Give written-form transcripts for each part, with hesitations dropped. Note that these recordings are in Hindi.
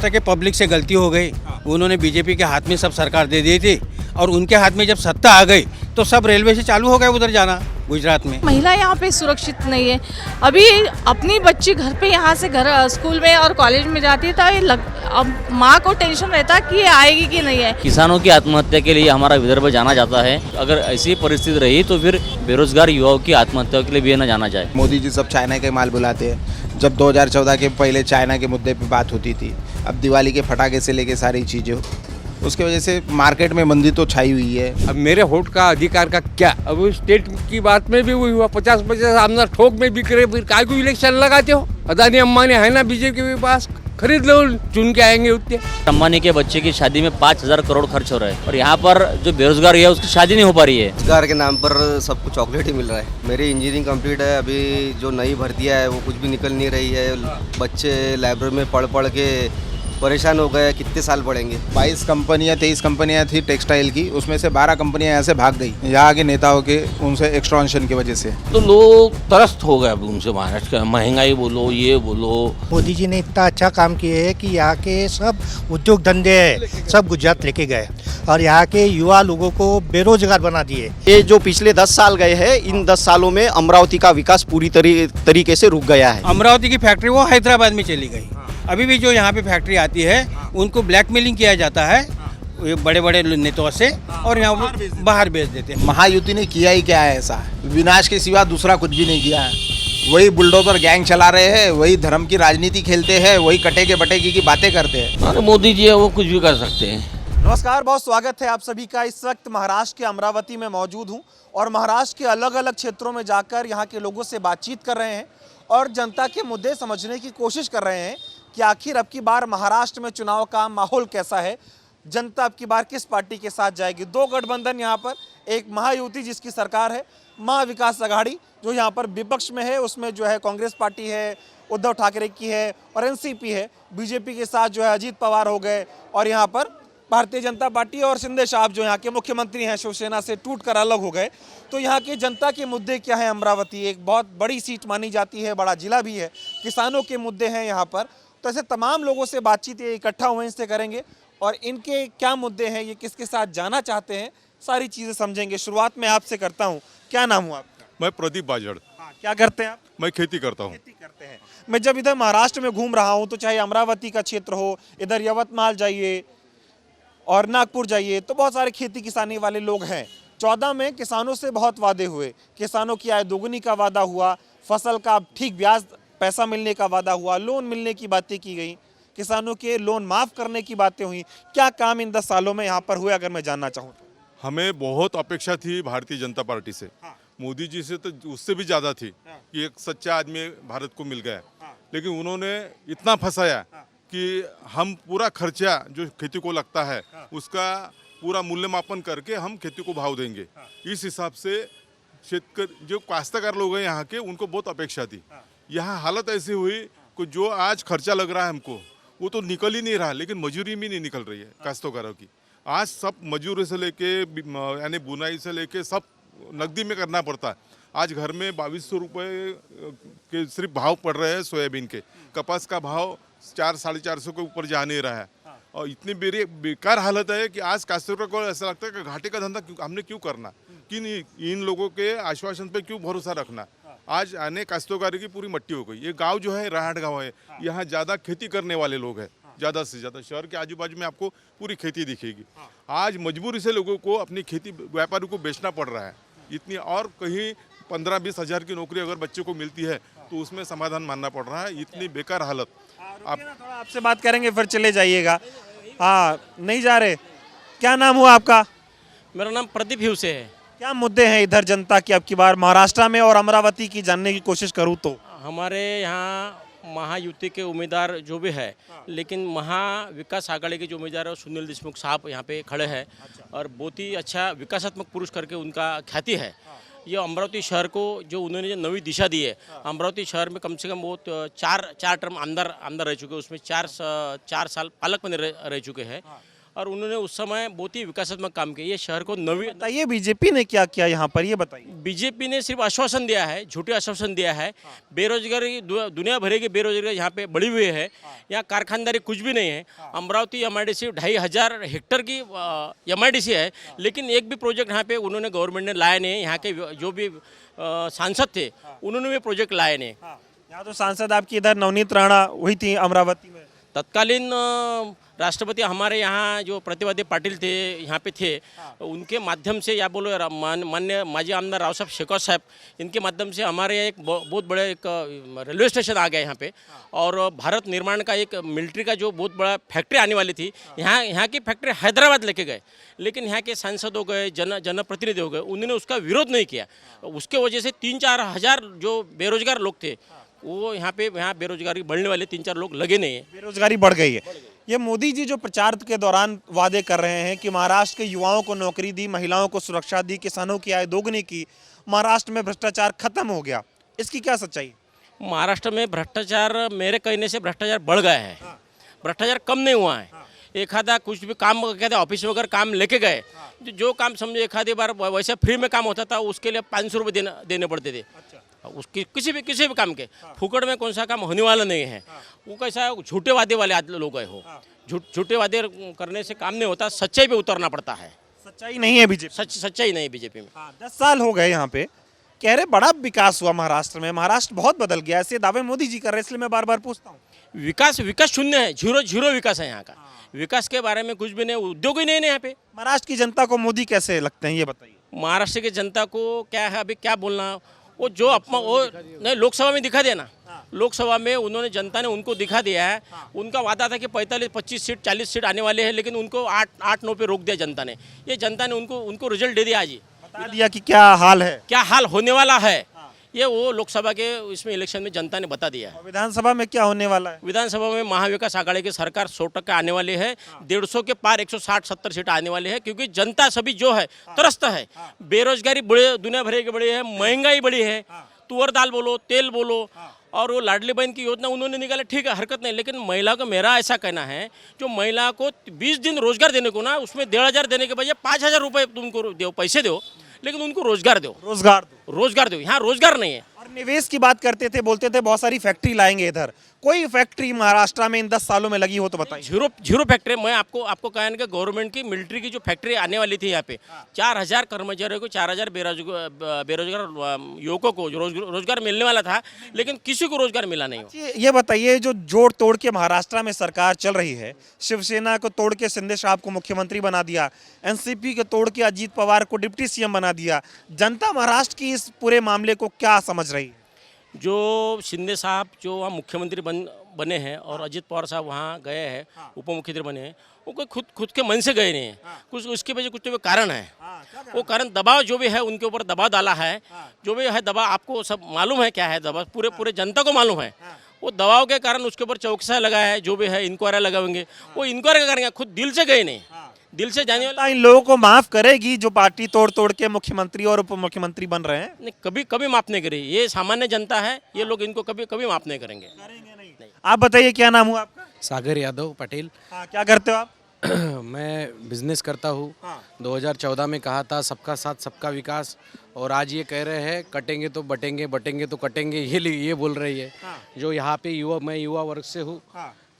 महाराष्ट्र के पब्लिक से गलती हो गई। उन्होंने बीजेपी के हाथ में सब सरकार दे दी थी और उनके हाथ में जब सत्ता आ गई तो सब रेलवे से चालू हो गए उधर जाना गुजरात में। महिला यहाँ पे सुरक्षित नहीं है। अभी अपनी बच्ची घर पे यहाँ से घर स्कूल में और कॉलेज में जाती है तो अब माँ को टेंशन रहता है कि ये आएगी कि नहीं है। किसानों की आत्महत्या के लिए हमारा विदर्भ जाना जाता है। अगर ऐसी परिस्थिति रही तो फिर बेरोजगार युवाओं की आत्महत्या के लिए भी न जाना जाए। मोदी जी सब चाइना के माल बुलाते हैं। जब 2014 के पहले चाइना के मुद्दे पे बात होती थी, अब दिवाली के पटाखे से लेके सारी चीज़ें, उसके वजह से मार्केट में मंदी तो छाई हुई है। अब मेरे वोट का अधिकार का क्या? अब स्टेट की बात में भी वही हुआ, 50-50 आमना ठोक में बिक रहे, फिर काय को इलेक्शन लगाते हो? अदानी अम्बानी है ना बीजेपी के पास, खरीद लो, चुन के आएंगे उतने। अंबानी के बच्चे की शादी में 5,000 करोड़ खर्च हो रहा है और यहाँ पर जो बेरोजगार है उसकी शादी नहीं हो पा रही है। रोजगार के नाम पर सबको चॉकलेट ही मिल रहा है। मेरी इंजीनियरिंग कंप्लीट है, अभी जो नई भर्तियाँ है वो कुछ भी निकल नहीं रही है। बच्चे लाइब्रेरी में पढ़ पढ़ के परेशान हो गए, कितने साल पढ़ेंगे। 22 कंपनियाँ 23 कंपनियाँ थी टेक्सटाइल की, उसमें से 12 कंपनियाँ यहाँ से भाग गई, यहाँ के नेताओं के उनसे एक्सट्रॉन्शन की वजह से। तो लोग त्रस्त हो गए अब उनसे। महाराष्ट्र का महंगाई बोलो, ये बोलो। मोदी जी ने इतना अच्छा काम किया है कि यहाँ के सब उद्योग धंधे है सब गुजरात लेके गए और यहाँ के युवा लोगों को बेरोजगार बना दिए। ये जो पिछले 10 साल गए हैं, इन 10 सालों में अमरावती का विकास पूरी तरीके से रुक गया है। अमरावती की फैक्ट्री वो हैदराबाद में चली गई। अभी भी जो यहाँ पे फैक्ट्री आती है उनको ब्लैकमेलिंग किया जाता है बड़े बड़े नेताओं से और यहाँ बाहर भेज देते हैं। महायुति ने किया ही क्या है ऐसा? विनाश के सिवा दूसरा कुछ भी नहीं किया है। वही बुलडोजर गैंग चला रहे हैं, वही धर्म की राजनीति खेलते हैं, वही कटे के बटेगी की बातें करते हैं। अरे मोदी जी है वो कुछ भी कर सकते हैं। नमस्कार, बहुत स्वागत है आप सभी का। इस वक्त महाराष्ट्र के अमरावती में मौजूद हूँ और महाराष्ट्र के अलग अलग क्षेत्रों में जाकर यहाँ के लोगों से बातचीत कर रहे हैं और जनता के मुद्दे समझने की कोशिश कर रहे हैं कि आखिर अब की बार महाराष्ट्र में चुनाव का माहौल कैसा है, जनता अब की बार किस पार्टी के साथ जाएगी। दो गठबंधन यहाँ पर, एक महायुति जिसकी सरकार है, महाविकास आघाड़ी जो यहाँ पर विपक्ष में है, उसमें जो है कांग्रेस पार्टी है, उद्धव ठाकरे की है और एनसीपी है। बीजेपी के साथ जो है अजीत पवार हो गए और यहाँ पर भारतीय जनता पार्टी और शिंदे साहब जो यहाँ के मुख्यमंत्री हैं शिवसेना से टूटकर अलग हो गए। तो यहाँ के जनता के मुद्दे क्या है? अमरावती एक बहुत बड़ी सीट मानी जाती है, बड़ा जिला भी है, किसानों के मुद्दे हैं यहाँ पर। तो ऐसे तमाम लोगों से बातचीत ये इकट्ठा हुए इनसे करेंगे और इनके क्या मुद्दे हैं, ये किसके साथ जाना चाहते हैं, सारी चीज़ें समझेंगे। शुरुआत में आपसे करता हूँ, क्या नाम हुआ आपका? मैं प्रदीप बाजड़। हाँ, क्या करते हैं आप? मैं खेती करता हूँ। खेती करते हैं। मैं जब इधर महाराष्ट्र में घूम रहा हूँ तो चाहे अमरावती का क्षेत्र हो, इधर यवतमाल जाइए और नागपुर जाइए तो बहुत सारे खेती किसानी वाले लोग हैं। 14 में किसानों से बहुत वादे हुए, किसानों की आय दोगुनी का वादा हुआ, फसल का ठीक ब्याज पैसा मिलने का वादा हुआ, लोन मिलने की बातें की गई, किसानों के लोन माफ़ करने की बातें हुई। क्या काम इन 10 सालों में यहाँ पर हुए अगर मैं जानना चाहूँ तो? हमें बहुत अपेक्षा थी भारतीय जनता पार्टी से। हाँ। मोदी जी से तो उससे भी ज़्यादा थी। हाँ। कि एक सच्चा आदमी भारत को मिल गया। हाँ। लेकिन उन्होंने इतना फंसाया कि हम पूरा खर्चा जो खेती को लगता है उसका पूरा मूल्यमापन करके हम खेती को भाव देंगे। इस हिसाब से क्षेत्र जो काश्तकार लोग हैं यहाँ के, उनको बहुत अपेक्षा थी। यहाँ हालत ऐसी हुई कि जो आज खर्चा लग रहा है हमको वो तो निकल ही नहीं रहा, लेकिन मजूरी भी नहीं निकल रही है काश्तकारों की। आज सब मजूरी से लेके यानी बुनाई से लेके सब नकदी में करना पड़ता है। आज घर में 2200 रुपये के सिर्फ भाव पड़ रहे हैं सोयाबीन के। कपास का भाव 400-450 के ऊपर जा नहीं रहा है और इतनी बेकार हालत है कि आज काश्तकार को ऐसा लगता है कि घाटे का धंधा हमने क्यों करना, कि इन लोगों के आश्वासन पे क्यों भरोसा रखना। आज आने काश्तकारी की पूरी मट्टी हो गई। ये गांव जो है राहट गांव है, यहाँ ज़्यादा खेती करने वाले लोग हैं, ज़्यादा से ज़्यादा। शहर के आजू बाजू में आपको पूरी खेती दिखेगी। आज मजबूरी से लोगों को अपनी खेती व्यापारी को बेचना पड़ रहा है इतनी, और कहीं 15-20 हज़ार की नौकरी अगर बच्चे को मिलती है तो उसमें समाधान मानना पड़ रहा है। इतनी बेकार हालत। आप थोड़ा आपसे बात करेंगे फिर चले जाइएगा। हाँ, नहीं जा रहे। क्या नाम हुआ आपका? मेरा नाम प्रदीप हिवसे है। क्या मुद्दे हैं इधर जनता की अब की बार महाराष्ट्र में और अमरावती की जानने की कोशिश करूँ तो? हमारे यहाँ महायुति के उम्मीदवार जो भी है, लेकिन महाविकास आघाड़ी के जो उम्मीदवार है सुनील देशमुख साहब यहाँ पे खड़े हैं और बहुत ही अच्छा विकासात्मक पुरुष करके उनका ख्याति है। ये अमरावती शहर को जो उन्होंने जो नई दिशा दी है, अमरावती शहर में कम से कम बहुत चार टर्म अंदर रह चुके हैं, उसमें चार साल पालक में रह चुके हैं और उन्होंने उस समय बहुत ही विकासात्मक काम किए। ये शहर को नवी बताइए बीजेपी ने क्या किया यहाँ पर, ये बताइए। बीजेपी ने सिर्फ आश्वासन दिया है, झूठे आश्वासन दिया है। बेरोजगारी दुनिया भर की बेरोजगारी यहाँ पे बढ़ी हुई है। यहाँ कारखानदारी कुछ भी नहीं है। अमरावती MIDC 2500 हेक्टर की MIDC है, लेकिन एक भी प्रोजेक्ट यहाँ पे उन्होंने गवर्नमेंट ने लाया नहीं। यहाँ के जो भी सांसद थे उन्होंने भी प्रोजेक्ट लाए नहीं। यहाँ तो सांसद आपकी इधर नवनीत राणा वही थी अमरावती में। तत्कालीन राष्ट्रपति हमारे यहाँ जो प्रतिवादी पाटिल थे यहाँ पे थे, उनके माध्यम से या बोलो माननीय माजी आमदार राव साहब शेखर साहब, इनके माध्यम से हमारे यहाँ एक बहुत बड़े एक रेलवे स्टेशन आ गया यहाँ पे। और भारत निर्माण का एक मिलिट्री का जो बहुत बड़ा फैक्ट्री आने वाली थी, यहाँ की फैक्ट्री हैदराबाद लेके गए, लेकिन यहाँ के सांसद हो गए, जनप्रतिनिधि हो गए, उन्होंने उसका विरोध नहीं किया। उसके वजह से 3-4 हज़ार जो बेरोजगार लोग थे वो यहाँ बेरोजगारी बढ़ने वाले 3-4 लोग लगे नहीं है, बेरोजगारी बढ़ गई है। ये मोदी जी जो प्रचार के दौरान वादे कर रहे हैं कि महाराष्ट्र के युवाओं को नौकरी दी, महिलाओं को सुरक्षा दी, किसानों की आय दोगुनी की, महाराष्ट्र में भ्रष्टाचार खत्म हो गया, इसकी क्या सच्चाई? महाराष्ट्र में भ्रष्टाचार मेरे कहने से भ्रष्टाचार बढ़ गया है। भ्रष्टाचार कम नहीं हुआ है। एखादा कुछ भी काम कहते ऑफिस में अगर काम लेके गए, जो काम समझो एखादी बार वैसे फ्री में काम होता था, उसके लिए 500 रुपये देने पड़ते थे। उसकी किसी भी काम के फुकड़ में कौन सा काम होने वाला नहीं है। वो कैसा है, झूठे वादे वाले लोग है। हो झूठे वादे करने से काम नहीं होता, सच्चाई पे उतरना पड़ता है। सच्चाई नहीं है बीजेपी, सच्चाई नहीं है बीजेपी में। 10 साल हो गए यहाँ पे, कह रहे बड़ा विकास हुआ महाराष्ट्र में, महाराष्ट्र बहुत बदल गया, ऐसे दावे मोदी जी कर रहे हैं, इसलिए मैं बार बार पूछता हूँ। विकास शून्य है, जीरो विकास है यहाँ का। विकास के बारे में कुछ भी नहीं, उद्योग ही नहीं है यहाँ पे। महाराष्ट्र की जनता को मोदी कैसे लगते हैं, ये बताइए। महाराष्ट्र की जनता को क्या है, अभी क्या बोलना, वो जो अपना वो नहीं लोकसभा में दिखा दिया ना। लोकसभा में उन्होंने जनता ने उनको दिखा दिया है। उनका वादा था कि 45-25 सीट 40 सीट आने वाले हैं, लेकिन उनको 8-9 पे रोक दिया जनता ने। ये जनता ने उनको रिजल्ट दे दिया, आज ही बता दिया कि क्या हाल है, क्या हाल होने वाला है। ये वो लोकसभा के इसमें इलेक्शन में जनता ने बता दिया है। विधानसभा में क्या होने वाला है? विधानसभा में महाविकास आघाड़ी की सरकार 100% आने वाली है। 150 के पार 160-70 सीट आने वाली है, क्योंकि जनता सभी जो है त्रस्त है। बेरोजगारी बड़े दुनिया भर की बड़ी है, महंगाई बड़ी है, तुअर दाल बोलो, तेल बोलो, और वो लाडली बहन की योजना उन्होंने निकाला, ठीक है, हरकत नहीं। लेकिन महिला को मेरा ऐसा कहना है, जो महिला को 20 दिन रोजगार देने को ना, उसमें 1,500 देने के बजाय 5,000 रुपये तुमको दो, पैसे दो, लेकिन उनको रोजगार दो। रोजगार दो। यहाँ रोजगार नहीं है। और निवेश की बात करते थे, बोलते थे बहुत सारी फैक्ट्री लाएंगे इधर। कोई फैक्ट्री महाराष्ट्र में इन 10 सालों में लगी हो तो बताइए। Zero factory. मैं आपको कहना कि गवर्नमेंट की मिलिट्री की जो फैक्ट्री आने वाली थी यहाँ पे, 4,000 कर्मचारियों को, 4,000 बेरोजगार युवकों को रोजगार मिलने वाला था, लेकिन किसी को रोजगार मिला नहीं। ये बताइए, जो जोड़ तोड़ के महाराष्ट्र में सरकार चल रही है, शिवसेना को तोड़ के शिंदे साहब को मुख्यमंत्री बना दिया, एनसीपी को तोड़ के अजीत पवार को डिप्टी सीएम बना दिया, जनता महाराष्ट्र की इस पूरे मामले को क्या समझ रही है? जो शिंदे साहब जो वहाँ मुख्यमंत्री बने हैं और अजीत पवार साहब वहाँ गए हैं, उप मुख्यमंत्री बने हैं, वो कोई खुद के मन से गए नहीं हैं। कुछ उसके वजह कुछ तो कारण है। वो कारण दबाव जो भी है, उनके ऊपर दबाव डाला है। जो भी है दबाव, आपको सब मालूम है क्या है दबाव, पूरे जनता को मालूम है। वो दबाव के कारण उसके ऊपर चौकसा लगा है, जो भी है इंक्वायरी लगाएंगे, वो इंक्वायरी करेंगे, खुद दिल से गए नहीं। दिल से जाने वाला इन लोगों को माफ करेगी जो पार्टी तोड़ के मुख्यमंत्री और उप मुख्यमंत्री बन रहे हैं? नहीं, कभी माफ नहीं करेगी। ये सामान्य जनता है, ये लोग इनको कभी माफ नहीं करेंगे। आप बताइए, क्या नाम हुआ आपका? सागर यादव पटेल। क्या करते हो आप? मैं बिजनेस करता हूँ। 2014 में कहा था सबका साथ सबका विकास, और आज ये कह रहे हैं कटेंगे तो बटेंगे, बटेंगे तो कटेंगे, ये बोल रही है। जो यहाँ पे मैं युवा वर्ग से हूँ।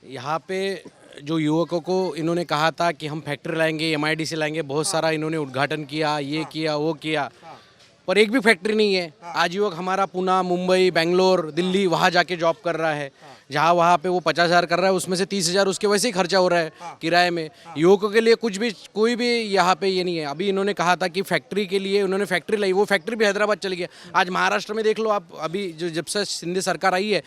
यहाँ पे जो युवकों को इन्होंने कहा था कि हम फैक्ट्री लाएंगे, MIDC लाएंगे, बहुत सारा इन्होंने उद्घाटन किया, ये किया वो किया, पर एक भी फैक्ट्री नहीं है। आज युवक हमारा पुणे, मुंबई, बेंगलोर, दिल्ली वहाँ जाके जॉब कर रहा है, जहाँ वहाँ पे वो 50,000 कर रहा है, उसमें से 30,000 उसके वैसे ही खर्चा हो रहा है किराए में। युवकों के लिए कोई भी यहाँ पे ये नहीं है। अभी इन्होंने कहा था कि फैक्ट्री के लिए उन्होंने फैक्ट्री लाई, वो फैक्ट्री भी हैदराबाद चली गई। आज महाराष्ट्र में देख लो आप, अभी जब से शिंदे सरकार आई है,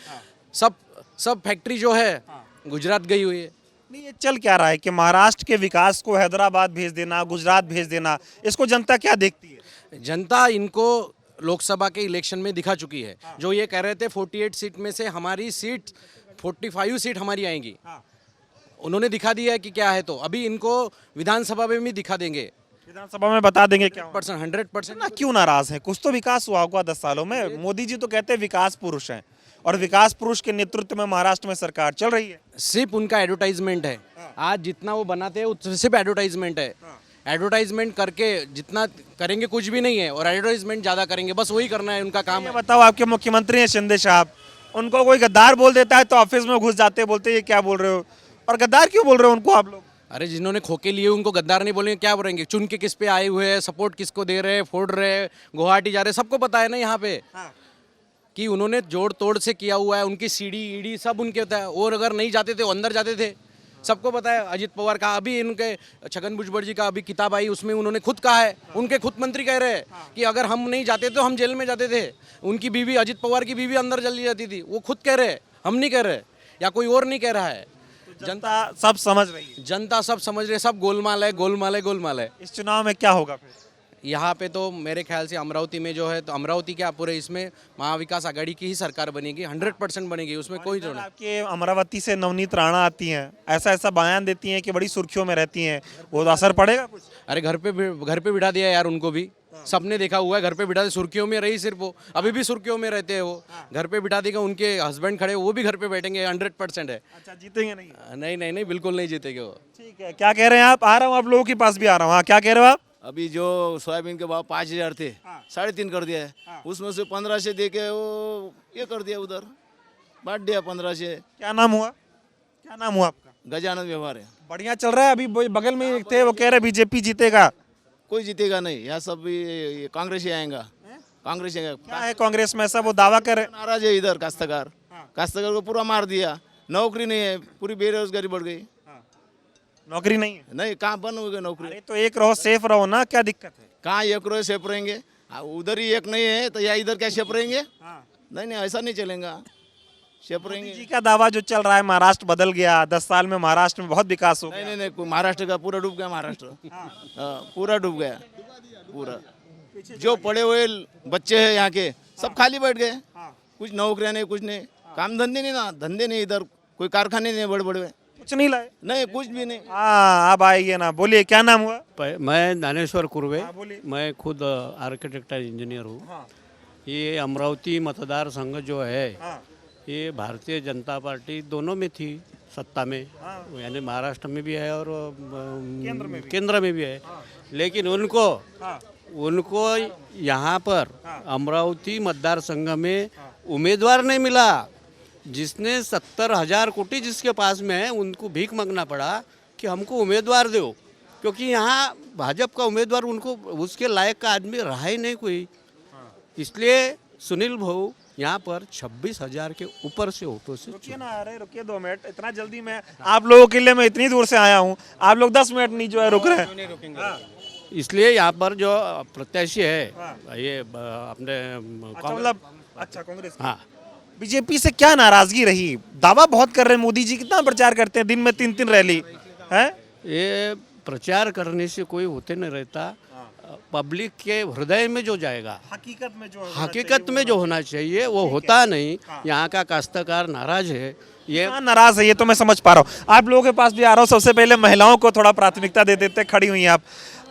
सब फैक्ट्री जो है गुजरात गई हुई है। ये चल क्या रहा है कि महाराष्ट्र के विकास को हैदराबाद भेज देना, गुजरात भेज देना, इसको जनता क्या देखती है? जनता इनको लोकसभा के इलेक्शन में दिखा चुकी है। जो ये कह रहे थे 48 सीट में से हमारी सीट 45 सीट हमारी आएंगी, उन्होंने दिखा दिया है कि क्या है। तो अभी इनको विधानसभा में भी दिखा देंगे, विधानसभा में बता देंगे क्या 100% ना। क्यों नाराज है? कुछ तो विकास हुआ होगा 10 सालों में। मोदी जी तो कहते हैं विकास पुरुष हैं, और विकास पुरुष के नेतृत्व में महाराष्ट्र में सरकार चल रही है। सिर्फ उनका एडवर्टाइजमेंट है। आज जितना वो बनाते हैं वो सिर्फ एडवर्टाइजमेंट है। एडवर्टाइजमेंट करके जितना करेंगे कुछ भी नहीं है, और एडवर्टाइजमेंट ज़्यादा करेंगे, बस वही करना है उनका काम ये है। बताओ, आपके मुख्यमंत्री हैं शिंदे साहब, उनको कोई गद्दार बोल देता है तो ऑफिस में घुस जाते, बोलते ये क्या बोल रहे हो, और गद्दार क्यों बोल रहे हो उनको आप लोग? अरे जिन्होंने खोके लिए उनको गद्दार नहीं बोलेंगे, क्या बोलेंगे? चुन के किस पे आए हुए हैं, सपोर्ट किसको दे रहे हैं, फोड़ रहे हैं, गुवाहाटी जा रहे हैं, सबको पता है ना यहाँ पे कि उन्होंने जोड़ तोड़ से किया हुआ है। उनकी सीडी ईडी सब उनके होता है, और अगर नहीं जाते थे वो अंदर जाते थे, सबको पता है। अजित पवार का अभी इनके छगन भुजबल जी का अभी किताब आई, उसमें उन्होंने खुद कहा है, उनके खुद मंत्री कह रहे हैं कि अगर हम नहीं जाते तो हम जेल में जाते थे। उनकी बीवी, अजित पवार की बीवी अंदर चली जाती थी, वो खुद कह रहे हैं, हम नहीं कह रहे या कोई और नहीं कह रहा है। जनता सब समझ रही है, जनता सब समझ रहे, सब गोलमाल है, गोलमाल है, गोलमाल है। इस चुनाव में क्या होगा फिर? यहाँ पे तो मेरे ख्याल से अमरावती में जो है, तो अमरावती क्या पूरे इसमें महाविकास आघाड़ी की ही सरकार बनेगी, 100% बनेगी, उसमें कोई जोड़ नहीं। आपके अमरावती से नवनीत राणा आती हैं, ऐसा ऐसा बयान देती हैं कि बड़ी सुर्खियों में रहती हैं, वो असर पड़ेगा कुछ? अरे घर पे बिठा दिया यार उनको भी, सबने देखा हुआ है, घर पे बिठा दिया, सुर्खियों में रही सिर्फ वो, अभी भी सुर्खियों में रहते हैं वो। घर पे बिठा देगा, उनके हस्बैंड खड़े, वो भी घर पे बैठेंगे, 100% है। अच्छा, जीतेंगे नहीं? नहीं नहीं नहीं, बिल्कुल नहीं जीतेंगे वो। ठीक है, क्या कह रहे हैं आप? आ रहा हूँ आप लोगों के पास भी आ रहा हूँ। हाँ, क्या कह रहे हो आप? अभी जो सोयाबीन के भाव 5,000 थे, 3.5 कर दिया है, उसमें से 1500 दे के वो ये कर दिया, उधर बांट दिया 1500। क्या नाम हुआ? क्या नाम हुआ आपका? गजानन व्यवहार है। बढ़िया चल रहा है। अभी बगल में एक थे, वो कह रहे बीजेपी जीतेगा। कोई जीतेगा नहीं, यहाँ सब भी कांग्रेस ही आएगा, कांग्रेस आएगा। क्या है कांग्रेस में? ऐसा वो दावा कर रहे। नाराज है इधर काश्तकार, काश्तकार को पूरा मार दिया, नौकरी नहीं है, पूरी बेरोजगारी बढ़ गई। नौकरी नहीं है? नहीं, कहाँ बंद हो गई नौकरी? अरे तो एक रहो, सेफ रहो ना, क्या दिक्कत है? कहाँ एक रहो सेफ रहेंगे? उधर ही एक नहीं है तो या इधर क्या सेफ रहेंगे? नहीं नहीं, ऐसा नहीं चलेगा, सेफ रहेंगे। जी का दावा जो चल रहा है महाराष्ट्र बदल गया, 10 साल में महाराष्ट्र में बहुत विकास हो गया। नहीं नहीं नहीं, महाराष्ट्र का पूरा डूब गया, महाराष्ट्र पूरा डूब गया, पूरा। जो पढ़े हुए बच्चे हैं यहाँ के सब खाली बैठ गए, कुछ नौकरियाँ नहीं, कुछ नहीं, काम धंधे नहीं ना, धंधे नहीं, इधर कोई कारखाने नहीं बड़े बड़े, कुछ नहीं लाए? नहीं, कुछ भी नहीं। हाँ, अब आइए ना, बोलिए क्या नाम हुआ? मैं ज्ञानेश्वर कुर्वे, बोलिए। मैं खुद आर्किटेक्ट इंजीनियर हूँ। ये अमरावती मतदार संघ जो है, ये भारतीय जनता पार्टी दोनों में थी सत्ता में, यानी महाराष्ट्र में भी है और केंद्र में भी है। लेकिन उनको यहाँ पर अमरावती मतदार संघ में उम्मीदवार नहीं मिला। जिसने 70,000 कोटी जिसके पास में है, उनको भीख मांगना पड़ा कि हमको उम्मीदवार दो, क्योंकि यहाँ भाजपा का उम्मीदवार उनको उसके लायक का आदमी रहा ही नहीं कोई। इसलिए सुनील भाऊ यहाँ पर 26,000 के ऊपर से वोटों से। रुकिए ना, अरे रुकिए 2 मिनट, इतना जल्दी मैं आप लोगों के लिए मैं इतनी दूर से आया हूँ, आप लोग 10 मिनट नहीं जो है रुक रहे हैं। इसलिए यहाँ पर जो प्रत्याशी है ये अपने मतलब अच्छा कांग्रेस। हाँ, बीजेपी से क्या नाराजगी रही? दावा बहुत कर रहे हैं, मोदी जी कितना प्रचार करते हैं, दिन में 3-3 रैली है। ये प्रचार करने से कोई होते नहीं रहता, पब्लिक के हृदय में जो जाएगा, हकीकत में जो होना चाहिए वो होता नहीं। यहाँ का काश्तकार नाराज है, ये नाराज है, ये तो मैं समझ पा रहा हूँ। आप लोगों के पास भी आ रहा हूँ। सबसे पहले महिलाओं को थोड़ा प्राथमिकता दे देते, खड़ी हुई हैं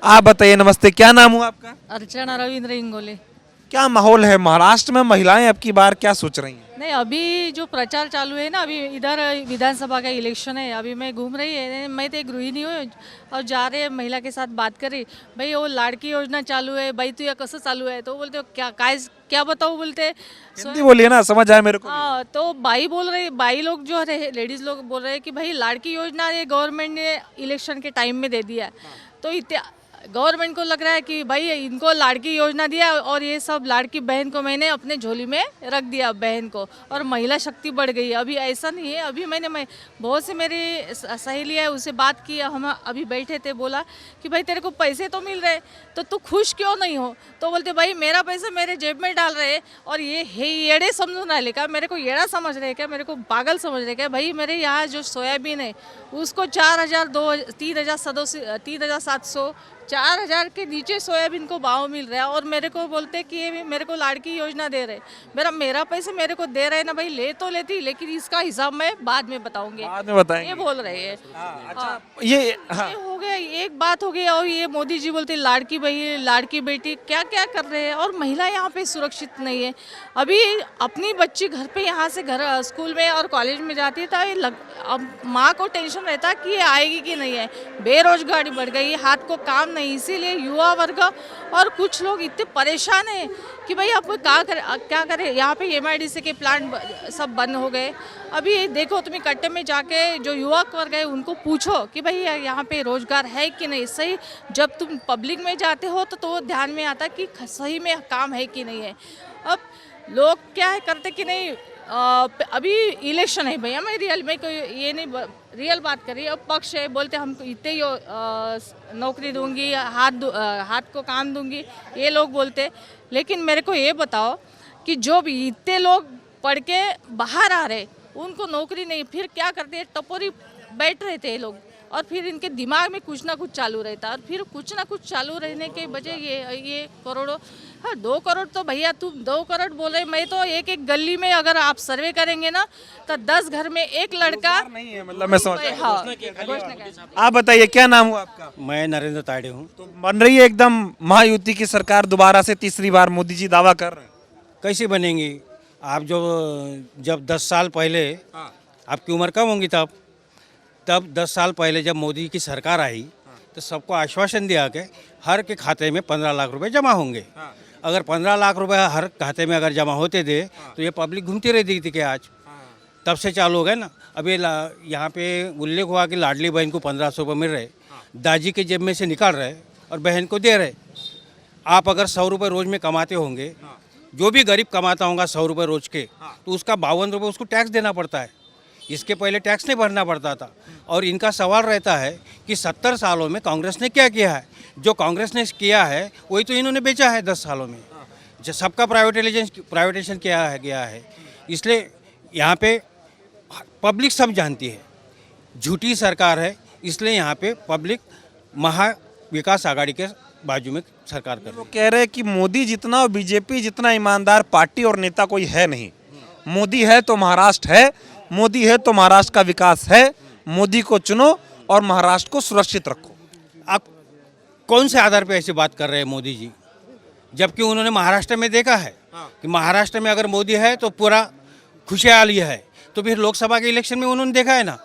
आप बताइए। नमस्ते, क्या नाम हुआ आपका? अर्चना रविंद्र इंगोले। क्या माहौल है महाराष्ट्र में? महिलाएं अब की बार क्या सोच रही हैं? नहीं, अभी जो प्रचार चालू है ना, अभी इधर विधानसभा का इलेक्शन है, अभी मैं घूम रही है, मैं तो एक गृहिणी हूँ और जा रहे महिला के साथ बात करी, भाई वो लाड़की योजना चालू है, भाई तू ये कैसे चालू है? तो बोलते क्या बताओ, बोलते हिंदी बोलिए ना, समझ आए मेरे को। हाँ, तो भाई बोल रहे, भाई लोग जो है, लेडीज लोग बोल रहे हैं कि भाई लाड़की योजना ये गवर्नमेंट ने इलेक्शन के टाइम में दे दिया है, तो गवर्नमेंट को लग रहा है कि भाई इनको लाड़की योजना दिया और ये सब लाड़की बहन को मैंने अपने झोली में रख दिया, बहन को, और महिला शक्ति बढ़ गई है। अभी ऐसा नहीं है। अभी मैं बहुत से मेरी सहेली है, उससे बात की, हम अभी बैठे थे, बोला कि भाई तेरे को पैसे तो मिल रहे, तो तू खुश क्यों नहीं हो? तो बोलते भाई मेरा पैसा मेरे जेब में डाल रहे और ये येड़े समझ ना ले क्या, मेरे को येड़ा समझ रहे क्या, मेरे को पागल समझ रहे क्या? भाई मेरे यहाँ जो सोयाबीन है उसको 4,000 3,700 4,000 के नीचे सोयाबीन को भाव मिल रहा है और मेरे को बोलते कि ये मेरे को लाड़की योजना दे रहे। मेरा पैसे मेरे को दे रहे ना भाई, ले तो लेती, लेकिन इसका हिसाब मैं बाद में बताऊंगी, बाद में बताएंगे। ये बोल रहे हैं। अच्छा ये ये हो गया, एक बात हो गई। और ये मोदी जी बोलते लाड़की बहन लाड़की बेटी, क्या क्या कर रहे हैं। और महिला यहाँ पे सुरक्षित नहीं है। अभी अपनी बच्ची घर पे यहाँ से घर स्कूल में और कॉलेज में जाती है तो अब माँ को टेंशन रहता है कि ये आएगी कि नहीं है। बेरोजगारी बढ़ गई, हाथ को काम नहीं, इसीलिए युवा वर्ग और कुछ लोग इतने परेशान हैं कि भाई आप क्या करें। यहाँ पे MIDC के प्लांट सब बंद हो गए। अभी देखो तुम्हें कट्टे में जाके जो युवक वर्ग है उनको पूछो कि भाई यहाँ पे रोजगार है कि नहीं। सही जब तुम पब्लिक में जाते हो तो ध्यान में आता कि सही में काम है कि नहीं है। अब लोग क्या है करते कि नहीं, अभी इलेक्शन है भैया, मैं कोई ये नहीं रियल बात कर रही। अब पक्ष है बोलते हमको इतने ही नौकरी दूंगी, हाथ को काम दूंगी, ये लोग बोलते। लेकिन मेरे को ये बताओ कि जो भी इतने लोग पढ़ के बाहर आ रहे उनको नौकरी नहीं, फिर क्या करते हैं, टपोरी बैठ रहे थे ये लोग। और फिर इनके दिमाग में कुछ ना कुछ चालू रहता। और फिर कुछ ना कुछ चालू रहने के वजह ये करोड़ों, हाँ 2 करोड़ तो भैया तुम 2 करोड़ बोल रहे। मैं तो एक गली में अगर आप सर्वे करेंगे ना तो 10 घर में एक लड़का नहीं है, मतलब मैं समझ। हाँ, आप बताइए क्या नाम हुआ आपका? मैं नरेंद्र ताड़े हूँ। तो बन रही है एकदम महायुति की सरकार दोबारा से, तीसरी बार मोदी जी दावा कर रहे हैं। कैसे बनेंगी? आप जब 10 साल पहले आपकी उम्र कम होंगी तब 10 साल पहले जब मोदी की सरकार आई तो सबको आश्वासन दिया कि हर के खाते में 15 लाख रुपए जमा होंगे। अगर 15 लाख रुपए हर खाते में अगर जमा होते थे तो ये पब्लिक घूमती रहती थी कि आज। तब से चालू हो गए ना। अभी यहाँ पे उल्लेख हुआ कि लाडली बहन को 1500 रुपये मिल रहे, दाजी के जेब में से निकाल रहे और बहन को दे रहे। आप अगर 100 रुपये रोज़ में कमाते होंगे, जो भी गरीब कमाता होगा 100 रुपये रोज के, तो उसका 52 रुपये उसको टैक्स देना पड़ता है। इसके पहले टैक्स नहीं भरना पड़ता था। और इनका सवाल रहता है कि 70 सालों में कांग्रेस ने क्या किया है? जो कांग्रेस ने किया है वही तो इन्होंने बेचा है 10 सालों में। जो सबका प्राइवेटाइजेशन किया है गया है। इसलिए यहाँ पे पब्लिक सब जानती है झूठी सरकार है। इसलिए यहाँ पे पब्लिक महा विकास आघाड़ी के बाजू में सरकार कर रही है। वो कह रहे हैं कि मोदी जितना और बीजेपी जितना ईमानदार पार्टी और नेता कोई है नहीं। मोदी है तो महाराष्ट्र है, मोदी है तो महाराष्ट्र का विकास है। मोदी को चुनो और महाराष्ट्र को सुरक्षित रखो। आप कौन से आधार पे ऐसी बात कर रहे हैं मोदी जी? जबकि उन्होंने महाराष्ट्र में देखा है कि महाराष्ट्र में अगर मोदी है तो पूरा खुशहाली है। तो फिर लोकसभा के इलेक्शन में उन्होंने देखा है ना,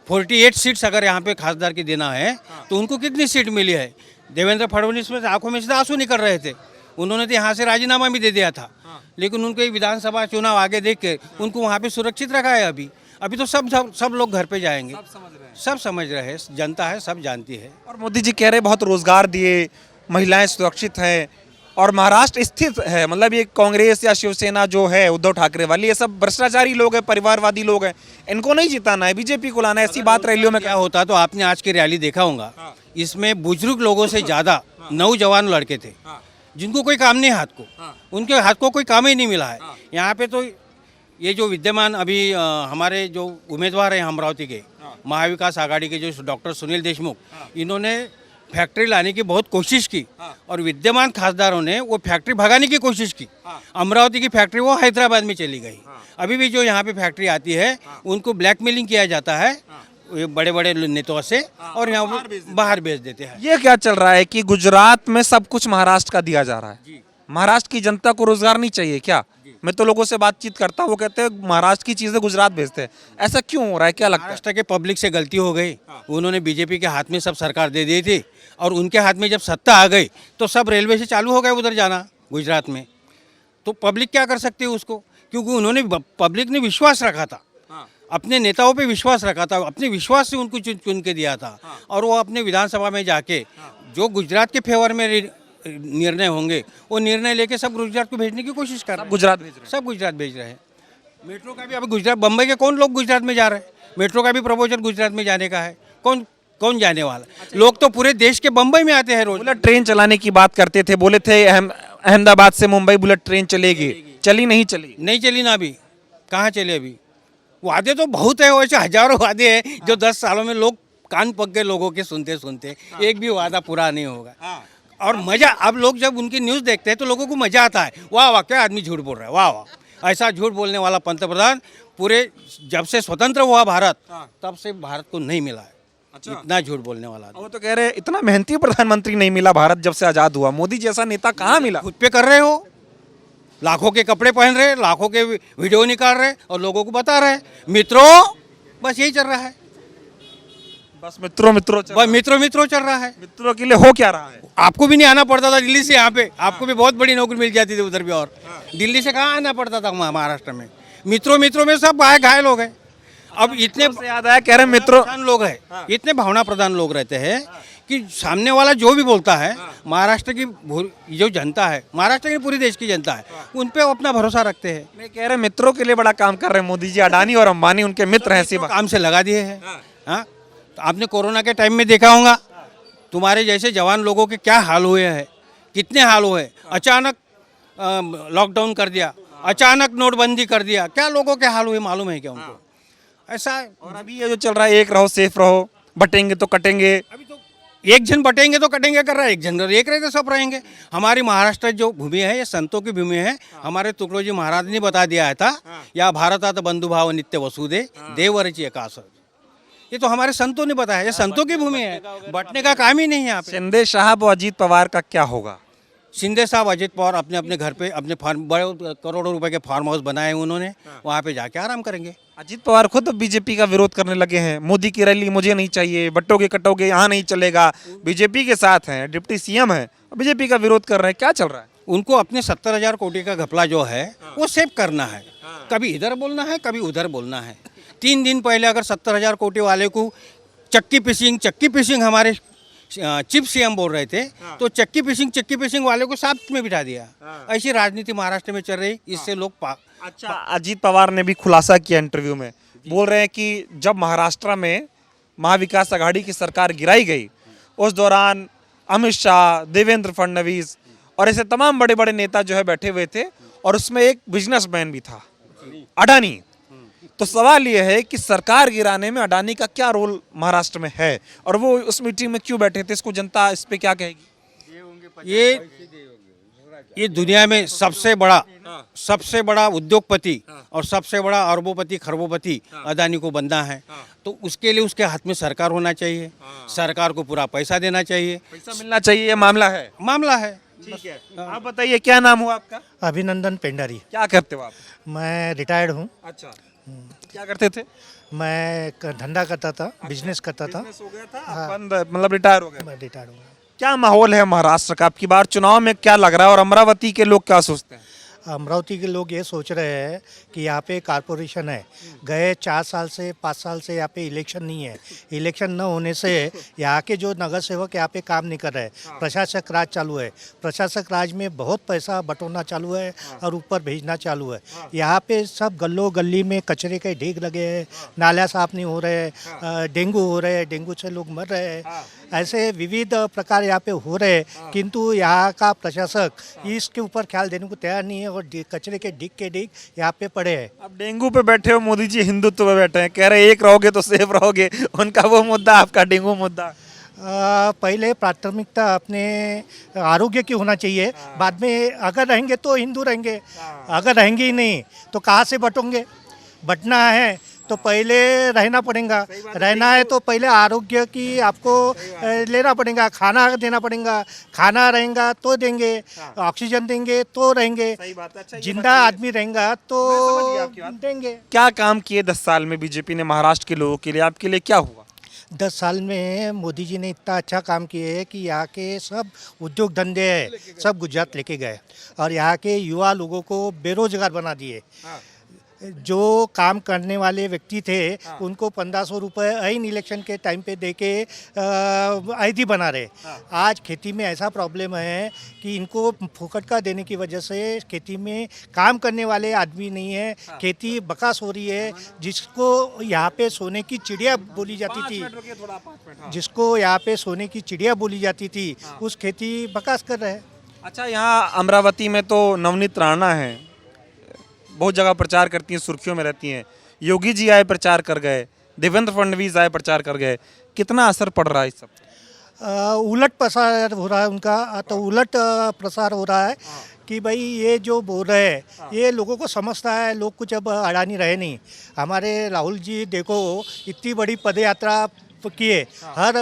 48 सीट्स अगर यहाँ पे खासदार की देना है तो उनको कितनी सीट मिली है? देवेंद्र फडणवीस में आंखों में से आंसू निकल रहे थे। उन्होंने तो यहाँ से राजीनामा भी दे दिया था, लेकिन उनको विधानसभा चुनाव आगे देख के उनको वहाँ पे सुरक्षित रखा है। अभी तो सब लोग घर पे जाएंगे। सब समझ रहे हैं, जनता है, सब जानती है। और मोदी जी कह रहे बहुत रोजगार दिए, महिलाएं सुरक्षित हैं और महाराष्ट्र स्थित है। मतलब ये कांग्रेस या शिवसेना जो है उद्धव ठाकरे वाली, ये सब भ्रष्टाचारी लोग हैं, परिवारवादी लोग हैं, इनको नहीं जिताना है, बीजेपी को लाना है। ऐसी बात रैलियों में क्या होता तो आपने आज की रैली देखा होगा। इसमें बुजुर्ग लोगों से ज़्यादा नौजवान लड़के थे जिनको कोई काम नहीं हाथ को, उनके हाथ को कोई काम ही नहीं मिला है। यहाँ पे तो ये जो विद्यमान अभी हमारे जो उम्मीदवार हैं अमरावती के महाविकास आघाड़ी के जो डॉक्टर सुनील देशमुख, इन्होंने फैक्ट्री लाने की बहुत कोशिश की और विद्यमान खासदारों ने वो फैक्ट्री भगाने की कोशिश की। अमरावती की फैक्ट्री वो हैदराबाद में चली गई। अभी भी जो यहाँ पे फैक्ट्री आती है उनको ब्लैकमेलिंग किया जाता है बड़े बड़े नेताओं से और यहाँ बाहर भेज देते हैं। ये क्या चल रहा है कि गुजरात में सब कुछ महाराष्ट्र का दिया जा रहा है? महाराष्ट्र की जनता को रोजगार नहीं चाहिए क्या? मैं तो लोगों से बातचीत करता हूँ, वो कहते हैं महाराष्ट्र की चीजें गुजरात भेजते हैं। ऐसा क्यों हो रहा है, क्या लगता है? महाराष्ट्र के पब्लिक से गलती हो गई। उन्होंने बीजेपी के हाथ में सब सरकार दे दी थी और उनके हाथ में जब सत्ता आ गई तो सब रेलवे से चालू हो गए उधर जाना गुजरात में। तो पब्लिक क्या कर सकती है उसको? क्योंकि उन्होंने पब्लिक ने विश्वास रखा था, अपने नेताओं पे विश्वास रखा था, अपने विश्वास से उनको चुन के दिया था। और वो अपने विधानसभा में जाके जो गुजरात के फेवर में निर्णय होंगे वो निर्णय लेके सब गुजरात को भेजने की कोशिश कर रहे हैं। सब गुजरात भेज रहे हैं। मेट्रो का भी अभी गुजरात, बम्बई के कौन लोग गुजरात में जा रहे हैं? मेट्रो का भी प्रपोजल गुजरात में जाने का है। कौन जाने वाला? लोग तो पूरे देश के बम्बई में आते हैं रोज। बुलेट ट्रेन चलाने की बात करते थे, बोले थे अहमदाबाद से मुंबई बुलेट ट्रेन चलेगी, चली नहीं चली? नहीं चली ना। अभी कहाँ चले? अभी वादे तो बहुत है, वैसे हजारों वादे हैं जो 10 सालों में लोग कान पक गए लोगों के सुनते सुनते। एक भी वादा पूरा नहीं होगा। और मजा, अब लोग जब उनकी न्यूज़ देखते हैं तो लोगों को मजा आता है, वाह वाह क्या आदमी झूठ बोल रहा है, वाह वाह। ऐसा झूठ बोलने वाला पंतप्रधान पूरे जब से स्वतंत्र हुआ भारत तब से भारत को नहीं मिला है। इतना झूठ बोलने वाला वो तो कह रहे हैं इतना मेहनती प्रधानमंत्री नहीं मिला भारत जब से आजाद हुआ, मोदी जैसा नेता कहाँ मिला। खुद पे कर रहे हो, लाखों के कपड़े पहन रहे, लाखों के वीडियो निकाल रहे और लोगों को बता रहे मित्रों, बस यही चल रहा है। बस मित्रों मित्रों चल बस मित्रों मित्रों चल रहा है। मित्रों के लिए हो क्या रहा है। आपको भी नहीं आना पड़ता था दिल्ली से यहाँ पे, आपको भी बहुत बड़ी नौकरी मिल जाती थी उधर भी। और दिल्ली से कहाँ आना पड़ता था महाराष्ट्र में। मित्रों मित्रों में सब घायल हो गए। अब इतने याद आया, कह रहे मित्रों लोग हैं, इतने भावना प्रधान लोग रहते हैं कि सामने वाला जो भी बोलता है, महाराष्ट्र की जो जनता है, महाराष्ट्र की पूरी देश की जनता है, उन पे अपना भरोसा रखते हैं। मैं कह रहे मित्रों के लिए बड़ा काम कर रहे हैं मोदी जी। अडानी और अंबानी उनके मित्र हैं, ऐसी काम से लगा दिए हैं। हाँ, तो आपने कोरोना के टाइम में देखा होगा तुम्हारे जैसे जवान लोगों के क्या हाल हुए हैं, कितने हाल हुए। अचानक लॉकडाउन कर दिया, अचानक नोटबंदी कर दिया, क्या लोगों के हाल हुए मालूम है क्या उनको। ऐसा है। और अभी ये जो चल रहा है, एक रहो सेफ रहो, बटेंगे तो कटेंगे। एक जन बटेंगे तो कटेंगे कर रहा है, एक जन एक रहे तो सब रहेंगे। हमारी महाराष्ट्र जो भूमि है ये संतों की भूमि है। हमारे तुकडोजी महाराज ने बता दिया था, या भारतात बंधुभाव नित्य वसुदे देवरची एकास। ये तो हमारे संतों ने बताया, ये संतों की भूमि है, बटने का काम ही नहीं है यहाँ पे। शिंदे साहब और अजीत पवार का क्या होगा। शिंदे साहब अजीत पवार अपने अपने घर पे अपने फार्म, बड़े करोड़ों रुपए के फार्म हाउस बनाए उन्होंने, वहाँ पे जाके आराम करेंगे। अजीत पवार खुद बीजेपी का विरोध करने लगे हैं। मोदी की रैली मुझे नहीं चाहिए, बट्टोगे कटोगे यहाँ नहीं चलेगा। बीजेपी के साथ हैं, डिप्टी सीएम है, बीजेपी का विरोध कर रहे हैं। क्या चल रहा है। उनको अपने 70,000 कोटी का घपला जो है वो सेव करना है। कभी इधर बोलना है, कभी उधर बोलना है। 3 दिन पहले अगर 70,000 कोटी वाले को चक्की पिसिंग हमारे चीफ सीएम बोल रहे थे, तो चक्की पिसिंग वाले को साथ में बिठा दिया। ऐसी राजनीति महाराष्ट्र में चल रही, इससे लोग अच्छा, अजीत पवार ने भी खुलासा किया इंटरव्यू में, बोल रहे हैं कि जब महाराष्ट्र में महाविकास आघाड़ी की सरकार गिराई गई, उस दौरान अमित शाह, देवेंद्र फडणवीस और ऐसे तमाम बड़े बड़े नेता जो है बैठे हुए थे, और उसमें एक बिजनेसमैन भी था, अडानी। तो सवाल यह है कि सरकार गिराने में अडानी का क्या रोल महाराष्ट्र में है, और वो उस मीटिंग में क्यों बैठे थे, इसको जनता इस पे क्या कहेगी। ये दुनिया में सबसे बड़ा उद्योगपति और सबसे बड़ा अरबोपति खरबोपति अदानी को बनना है, तो उसके लिए उसके हाथ में सरकार होना चाहिए, सरकार को पूरा पैसा देना चाहिए, पैसा मिलना चाहिए। ये मामला है। ठीक है, आप बताइए क्या नाम हुआ आपका। अभिनंदन पेंडारी। क्या करते हो आप। मैं रिटायर्ड हूँ। अच्छा, क्या करते थे। मैं धंधा करता था, बिजनेस करता था। हो गया था बंद, मतलब रिटायर हो गए। मैं रिटायर्ड हो गया। क्या माहौल है महाराष्ट्र का आपकी बार चुनाव में, क्या लग रहा है, और अमरावती के लोग क्या सोचते हैं। अमरावती के लोग ये सोच रहे हैं कि यहाँ पे कारपोरेशन है, गए 4 साल से 5 साल से यहाँ पे इलेक्शन नहीं है। इलेक्शन न होने से यहाँ के जो नगर सेवक यहाँ पे काम नहीं कर रहे, प्रशासक राज चालू है। प्रशासक राज में बहुत पैसा बटोरना चालू है और ऊपर भेजना चालू है। यहाँ पे सब गल्लो गली में कचरे के ढेर लगे हैं, नाला साफ नहीं हो रहे, डेंगू हो रहे हैं, डेंगू से लोग मर रहे हैं। ऐसे विविध प्रकार यहाँ पे हो रहे हैं, किंतु यहाँ का प्रशासक इसके ऊपर ख्याल देने को तैयार नहीं है और कचरे के डिग यहाँ पे पड़े हैं। अब डेंगू पे बैठे हो मोदी जी, हिंदुत्व पे बैठे हैं, कह रहे एक रहोगे तो सेफ रहोगे। उनका वो मुद्दा, आपका डेंगू मुद्दा। पहले प्राथमिकता अपने आरोग्य की होना चाहिए, बाद में अगर रहेंगे तो हिंदू रहेंगे, अगर रहेंगे ही नहीं तो कहाँ से बटोंगे। बटना है तो पहले रहना पड़ेगा, रहना है तो पहले आरोग्य की आपको लेना पड़ेगा, खाना देना पड़ेगा, खाना रहेगा तो देंगे, ऑक्सीजन देंगे तो रहेंगे, जिंदा आदमी रहेगा तो देंगे। क्या काम किए 10 साल में बीजेपी ने महाराष्ट्र के लोगों के लिए, आपके लिए क्या हुआ। 10 साल में मोदी जी ने इतना अच्छा काम किए है कि यहाँ के सब उद्योग धंधे हैं सब गुजरात लेके गए, और यहाँ के युवा लोगों को बेरोजगार बना दिए। जो काम करने वाले व्यक्ति थे उनको 1500 रुपये ऐन इलेक्शन के टाइम पे दे के आईडी बना रहे। आज खेती में ऐसा प्रॉब्लम है कि इनको फोकट का देने की वजह से खेती में काम करने वाले आदमी नहीं है, खेती बकास हो रही है। जिसको यहाँ पे सोने की चिड़िया बोली जाती थी, उस खेती बकास कर रहे हैं। अच्छा, यहाँ अमरावती में तो नवनीत राणा है, बहुत जगह प्रचार करती हैं, सुर्खियों में रहती हैं। योगी जी आए प्रचार कर गए, देवेंद्र फडणवीस आए प्रचार कर गए। कितना असर पड़ रहा है इस सब? उलट प्रसार हो रहा है उनका, तो उलट प्रसार हो रहा है कि भाई ये जो बोल रहे हैं ये लोगों को समझता है। लोग कुछ अब अडानी रहे नहीं। हमारे राहुल जी देखो इतनी बड़ी पद यात्रा किए, हर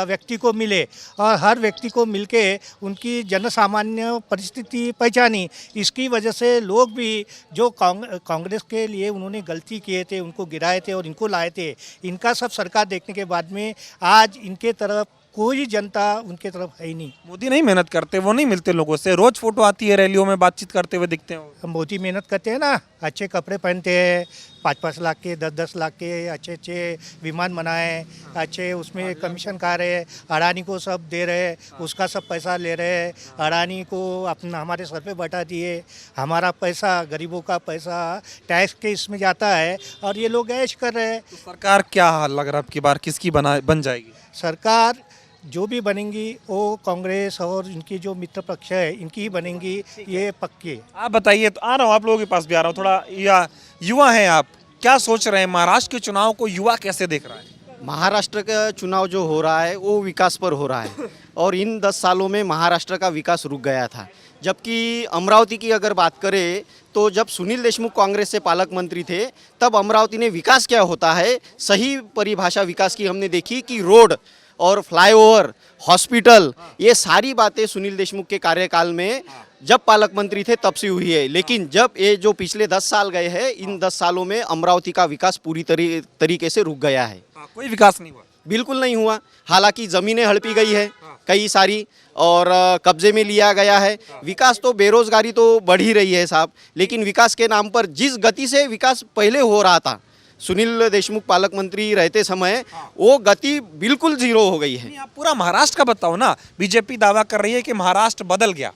व्यक्ति को मिले और हर व्यक्ति को मिलके उनकी जनसामान्य परिस्थिति पहचानी। इसकी वजह से लोग भी जो कांग्रेस के लिए उन्होंने गलती किए थे, उनको गिराए थे और इनको लाए थे, इनका सब सरकार देखने के बाद में आज इनके तरफ कोई जनता उनके तरफ है ही नहीं। मोदी नहीं मेहनत करते, वो नहीं मिलते लोगों से, रोज फोटो आती है रैलियों में बातचीत करते हुए दिखते हैं। मोदी मेहनत करते हैं ना, अच्छे कपड़े पहनते हैं, 5-5 लाख के 10-10 लाख के अच्छे विमान बनाए, अच्छे उसमें कमीशन खा रहे हैं, अडानी को सब दे रहे हैं, उसका सब पैसा ले रहे हैं, अडानी को अपना हमारे सर पे बैठा दिए। हमारा पैसा, गरीबों का पैसा टैक्स के इसमें जाता है और ये लोग ऐश कर रहे हैं। तो सरकार क्या हाल लग रहा है अब की बार, किसकी बन जाएगी? सरकार जो भी बनेंगी वो कांग्रेस और इनकी जो मित्र पक्ष है इनकी ही बनेंगी, ये पक्की है। आप बताइए, तो आ रहा हूँ आप लोगों के पास भी आ रहा हूँ थोड़ा, या युवा हैं आप, क्या सोच रहे हैं महाराष्ट्र के चुनाव को युवा कैसे देख रहा है? महाराष्ट्र का चुनाव जो हो रहा है वो विकास पर हो रहा है और इन 10 सालों में महाराष्ट्र का विकास रुक गया था। जबकि अमरावती की अगर बात करें तो जब सुनील देशमुख कांग्रेस से पालक मंत्री थे तब अमरावती ने विकास क्या होता है, सही परिभाषा विकास की हमने देखी कि रोड और फ्लाईओवर, हॉस्पिटल, ये सारी बातें सुनील देशमुख के कार्यकाल में जब पालक मंत्री थे तब से हुई है। लेकिन जब ये जो पिछले 10 साल गए हैं, इन 10 सालों में अमरावती का विकास पूरी तरीके से रुक गया है। कोई विकास नहीं हुआ? बिल्कुल नहीं हुआ। हालांकि ज़मीनें हड़पी गई है कई सारी और कब्जे में लिया गया है। विकास तो, बेरोजगारी तो बढ़ ही रही है साहब, लेकिन विकास के नाम पर जिस गति से विकास पहले हो रहा था सुनील देशमुख पालक मंत्री रहते समय, वो गति बिल्कुल जीरो हो गई है। आप पूरा महाराष्ट्र का बताओ ना। बीजेपी दावा कर रही है कि महाराष्ट्र बदल गया।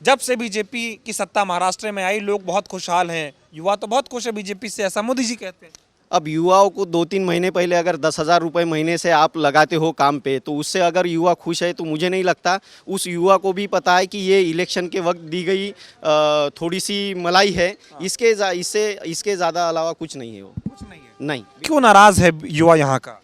जब से बीजेपी की सत्ता महाराष्ट्र में आई लोग बहुत खुशहाल हैं, युवा तो बहुत खुश है बीजेपी से, ऐसा मोदी जी कहते हैं। अब युवाओं को 2-3 महीने पहले अगर 10,000 रुपये महीने से आप लगाते हो काम पे, तो उससे अगर युवा खुश है तो मुझे नहीं लगता उस युवा को भी पता है कि ये इलेक्शन के वक्त दी गई थोड़ी सी मलाई है। इसके ज़्यादा अलावा कुछ नहीं है। वो कुछ नहीं है। नहीं। क्यों नाराज़ है युवा यहाँ का?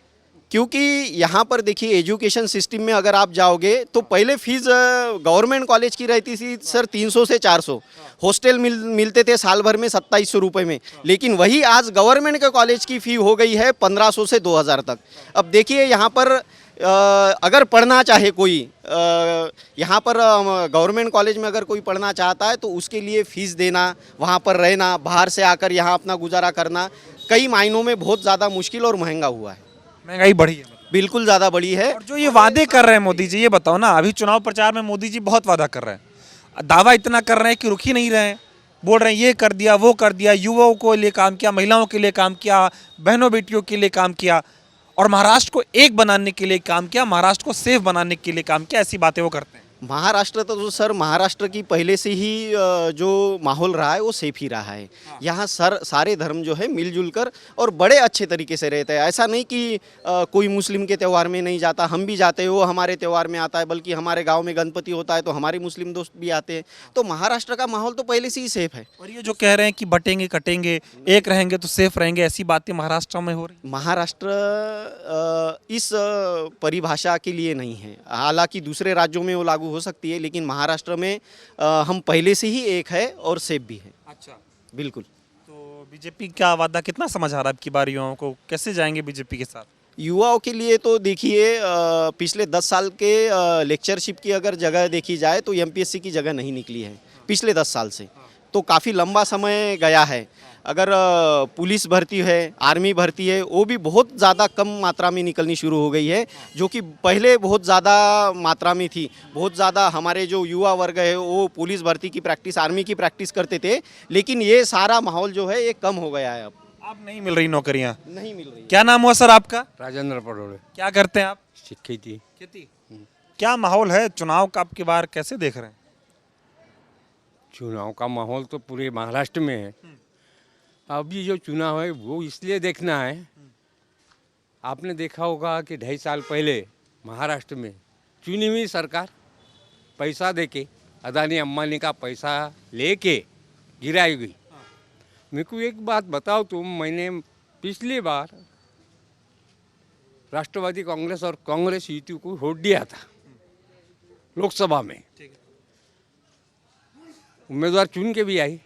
क्योंकि यहाँ पर देखिए एजुकेशन सिस्टम में अगर आप जाओगे तो पहले फीस गवर्नमेंट कॉलेज की रहती थी सर 300 से 400, हॉस्टल मिलते थे साल भर में 2700 रुपये में, लेकिन वही आज गवर्नमेंट के कॉलेज की फ़ी हो गई है 1500 से 2000 तक। अब देखिए यहाँ पर अगर पढ़ना चाहे कोई, यहाँ पर गवर्नमेंट कॉलेज में अगर कोई पढ़ना चाहता है तो उसके लिए फ़ीस देना, वहाँ पर रहना, बाहर से आकर यहाँ अपना गुजारा करना कई मायनों में बहुत ज़्यादा मुश्किल और महंगा हुआ है। महंगाई बढ़ी है, बिल्कुल ज़्यादा बढ़ी है। और जो ये वादे कर रहे हैं मोदी जी, ये बताओ ना, अभी चुनाव प्रचार में मोदी जी बहुत वादा कर रहे हैं, दावा इतना कर रहे हैं कि रुक ही नहीं रहे हैं। बोल रहे हैं ये कर दिया, वो कर दिया, युवाओं के लिए काम किया, महिलाओं के लिए काम किया, बहनों बेटियों के लिए काम किया और महाराष्ट्र को एक बनाने के लिए काम किया, महाराष्ट्र को सेफ बनाने के लिए काम किया। ऐसी बातें वो करते हैं। महाराष्ट्र तो सर, महाराष्ट्र की पहले से ही जो माहौल रहा है वो सेफ ही रहा है। यहाँ सारे धर्म जो है मिलजुल कर और बड़े अच्छे तरीके से रहते हैं। ऐसा नहीं कि कोई मुस्लिम के त्यौहार में नहीं जाता, हम भी जाते हैं, वो हमारे त्यौहार में आता है, बल्कि हमारे गांव में गणपति होता है तो हमारे मुस्लिम दोस्त भी आते हैं। तो महाराष्ट्र का माहौल तो पहले से ही सेफ है। और ये जो कह रहे हैं कि बटेंगे कटेंगे, एक रहेंगे तो सेफ रहेंगे, ऐसी बातें महाराष्ट्र में हो रही? महाराष्ट्र इस परिभाषा के लिए नहीं है। हालांकि दूसरे राज्यों में वो लागू हो सकती है, लेकिन महाराष्ट्र में हम पहले से ही एक है और सेफ भी है। अच्छा, बिल्कुल। तो बीजेपी का वादा कितना समझ आ रहा है अब की बार युवाओं को, कैसे जाएंगे बीजेपी के साथ? युवाओं के लिए तो देखिए पिछले 10 साल के लेक्चरशिप की अगर जगह देखी जाए तो एमपीएससी की जगह नहीं निकली है पिछले 10 साल से, तो काफ़ी लंबा समय गया है। अगर पुलिस भर्ती है, आर्मी भर्ती है, वो भी बहुत ज़्यादा कम मात्रा में निकलनी शुरू हो गई है, जो कि पहले बहुत ज़्यादा मात्रा में थी। बहुत ज़्यादा हमारे जो युवा वर्ग है वो पुलिस भर्ती की प्रैक्टिस, आर्मी की प्रैक्टिस करते थे, लेकिन ये सारा माहौल जो है ये कम हो गया है। अब नहीं मिल रही नौकरियाँ? नहीं मिल रही। क्या नाम हुआ सर आपका? राजेंद्र पटोले। क्या करते हैं आप? खेती। क्या माहौल है चुनाव का अब की बार, कैसे देख रहे हैं? चुनाव का माहौल तो पूरे महाराष्ट्र में है। अभी जो चुनाव है वो इसलिए देखना है, आपने देखा होगा कि 2.5 साल पहले महाराष्ट्र में चुनी हुई सरकार पैसा देके, अदानी अंबानी का पैसा लेके गिराई गई। मेरे को एक बात बताओ तुम, मैंने पिछली बार राष्ट्रवादी कांग्रेस और कांग्रेस युति को वोट दिया था लोकसभा में। उम्मीदवार चुन के भी आई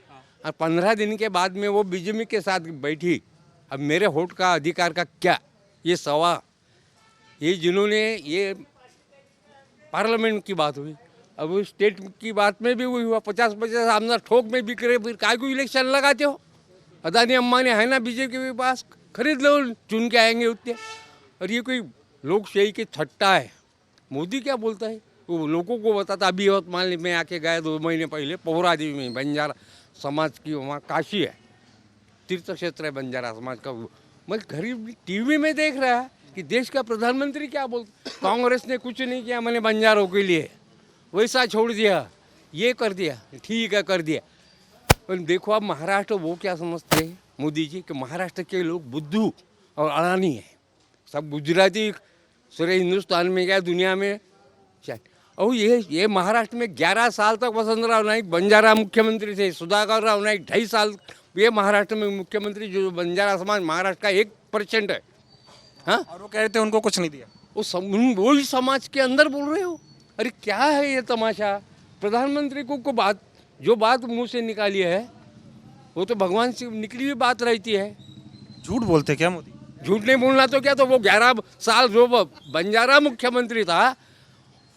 और 15 दिन के बाद में वो बीजेपी के साथ बैठी। अब मेरे वोट का अधिकार का क्या, ये सवाल, ये जिन्होंने ये पार्लियामेंट की बात हुई, अब वो स्टेट की बात में भी हुआ 50-50 आमदार ठोक में बिक रहे, फिर काय को इलेक्शन लगाते हो? अदानी अम्बानी है ना बीजेपी के पास, खरीद लो, चुन के आएंगे उतने। और ये कोई लोकशाही की छट्टा है। मोदी क्या बोलता है, वो लोगों को बताता। अभी यवतमाल में आके गए 2 महीने पहले, पोहरादेवी में बंजारा समाज की वहाँ काशी है, तीर्थ क्षेत्र है बंजारा समाज का। मैं गरीब टीवी में देख रहा है कि देश का प्रधानमंत्री क्या बोलता, कांग्रेस ने कुछ नहीं किया मैंने बंजारों के लिए, वैसा छोड़ दिया, ये कर दिया, ठीक है कर दिया। पर देखो अब महाराष्ट्र वो क्या समझते हैं मोदी जी कि महाराष्ट्र के लोग बुद्धू और अडानी है, सब गुजराती सारे हिंदुस्तान में क्या दुनिया में। और ये महाराष्ट्र में 11 साल तक वसंतराव नाईक बंजारा मुख्यमंत्री थे, सुधाकर राव नाईक 2.5 साल ये महाराष्ट्र में मुख्यमंत्री, जो बंजारा समाज महाराष्ट्र का 1% है। हाँ, और वो कह रहे थे उनको कुछ नहीं दिया। वो ही समाज के अंदर बोल रहे हो, अरे क्या है ये तमाशा। प्रधानमंत्री को बात, जो बात मुंह से निकाली है वो तो भगवान से निकली हुई बात रहती है। झूठ बोलते क्या मोदी? झूठ नहीं बोलना तो क्या, तो वो 11 साल जो बंजारा मुख्यमंत्री था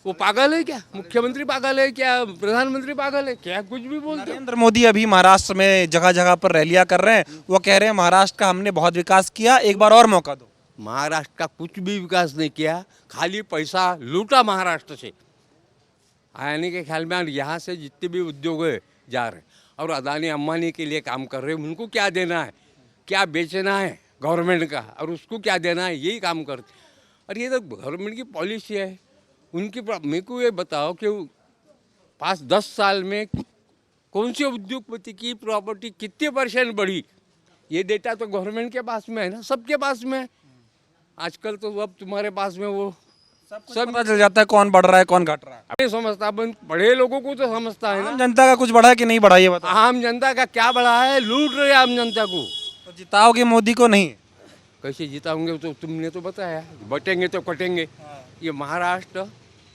वो पागल है क्या? मुख्यमंत्री पागल है क्या? प्रधानमंत्री पागल है क्या? कुछ भी बोलते। नरेंद्र मोदी अभी महाराष्ट्र में जगह जगह पर रैलियां कर रहे हैं, वो कह रहे हैं महाराष्ट्र का हमने बहुत विकास किया, एक बार और मौका दो। महाराष्ट्र का कुछ भी विकास नहीं किया, खाली पैसा लूटा महाराष्ट्र से। आने के ख्याल में यहाँ से जितने भी उद्योग है जा रहे और अदानी अम्बानी के लिए काम कर रहे हैं, उनको क्या देना है, क्या बेचना है गवर्नमेंट का, और उसको क्या देना है, यही काम करते। और ये तो गवर्नमेंट की पॉलिसी है उनकी। मेरे को ये बताओ कि 5-10 साल में कौन से उद्योगपति की प्रॉपर्टी कितने % बढ़ी, ये डेटा तो गवर्नमेंट के पास में है ना, सबके पास में है। आजकल तो अब तुम्हारे पास में वो सब पता चल जाता है कौन बढ़ रहा है कौन घट रहा है। नहीं समझता, बड़े लोगों को तो समझता है ना। आम जनता का कुछ बढ़ा है कि नहीं बढ़ा ये बताओ। आम जनता का क्या बढ़ा है, लूट रहे आम जनता को। तो जिताओगे मोदी को नहीं? कैसे जिताओगे, तो तुमने तो बताया बटेंगे तो कटेंगे। ये महाराष्ट्र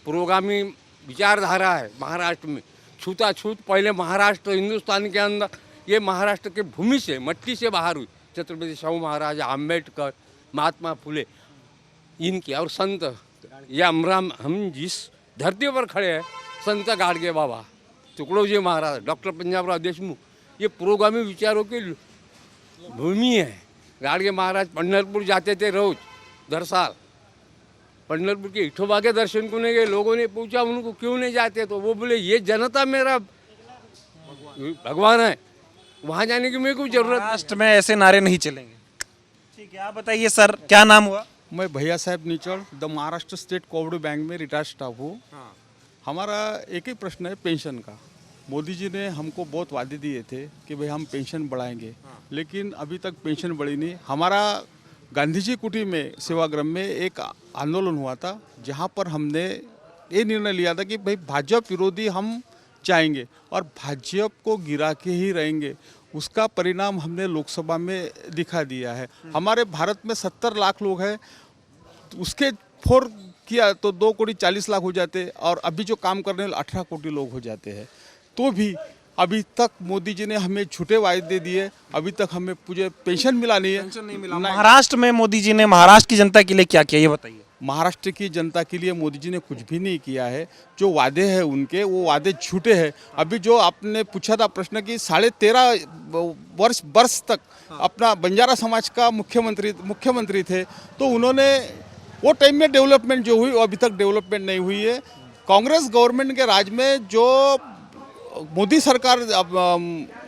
पुरोगामी विचारधारा है महाराष्ट्र में, छूताछूत। पहले महाराष्ट्र हिंदुस्तान के अंदर, ये महाराष्ट्र के भूमि से मट्टी से बाहर हुई। छत्रपति शाहू महाराज, अम्बेडकर, महात्मा फुले, इनकी और संत, ये हम जिस धरती पर खड़े हैं, संत गाडगे बाबा, तुकडोजी महाराज, डॉक्टर पंजाबराव देशमुख, ये पुरोगामी विचारों की भूमि है। गाडगे महाराज पंढरपुर जाते थे रोज, दर साल। पंढरपुर के विठोबा के दर्शन को नहीं गए, लोगों ने पूछा उनको क्यों नहीं जाते, तो वो बोले ये जनता मेरा भगवान है, वहाँ जाने की मेरे को जरूरत। महाराष्ट्र में ऐसे नारे नहीं चलेंगे। ठीक है, आप बताइए सर, क्या नाम हुआ? मैं भैया साहब नीचड़, the Maharashtra state cooperative bank में रिटायर्ड स्टाफ हूँ। हमारा एक ही प्रश्न है पेंशन का। मोदी जी ने हमको बहुत वादे दिए थे कि भाई हम पेंशन बढ़ाएंगे, लेकिन अभी तक पेंशन बढ़ी नहीं। हमारा गांधी जी कुटी में सेवाग्राम में एक आंदोलन हुआ था, जहाँ पर हमने ये निर्णय लिया था कि भाई भाजपा विरोधी हम चाहेंगे और भाजपा को गिरा के ही रहेंगे। उसका परिणाम हमने लोकसभा में दिखा दिया है। हमारे भारत में 70 लाख लोग हैं, उसके 4 किया तो 2 कोटी 40 लाख हो जाते, और अभी जो काम करने वाले 18 कोटी लोग हो जाते हैं। तो भी अभी तक मोदी जी ने हमें झूठे वायदे दिए, अभी तक हमें मुझे पेंशन मिला नहीं है। पेंशन नहीं मिला। महाराष्ट्र में मोदी जी ने महाराष्ट्र की जनता के लिए क्या किया ये बताइए। महाराष्ट्र की जनता के लिए मोदी जी ने कुछ भी नहीं किया है। जो वादे हैं उनके, वो वादे झूठे हैं। अभी जो आपने पूछा था प्रश्न कि 13.5 वर्ष तक अपना बंजारा समाज का मुख्यमंत्री थे, तो उन्होंने वो टाइम में डेवलपमेंट जो हुई वो अभी तक डेवलपमेंट नहीं हुई है। कांग्रेस गवर्नमेंट के राज में जो मोदी सरकार,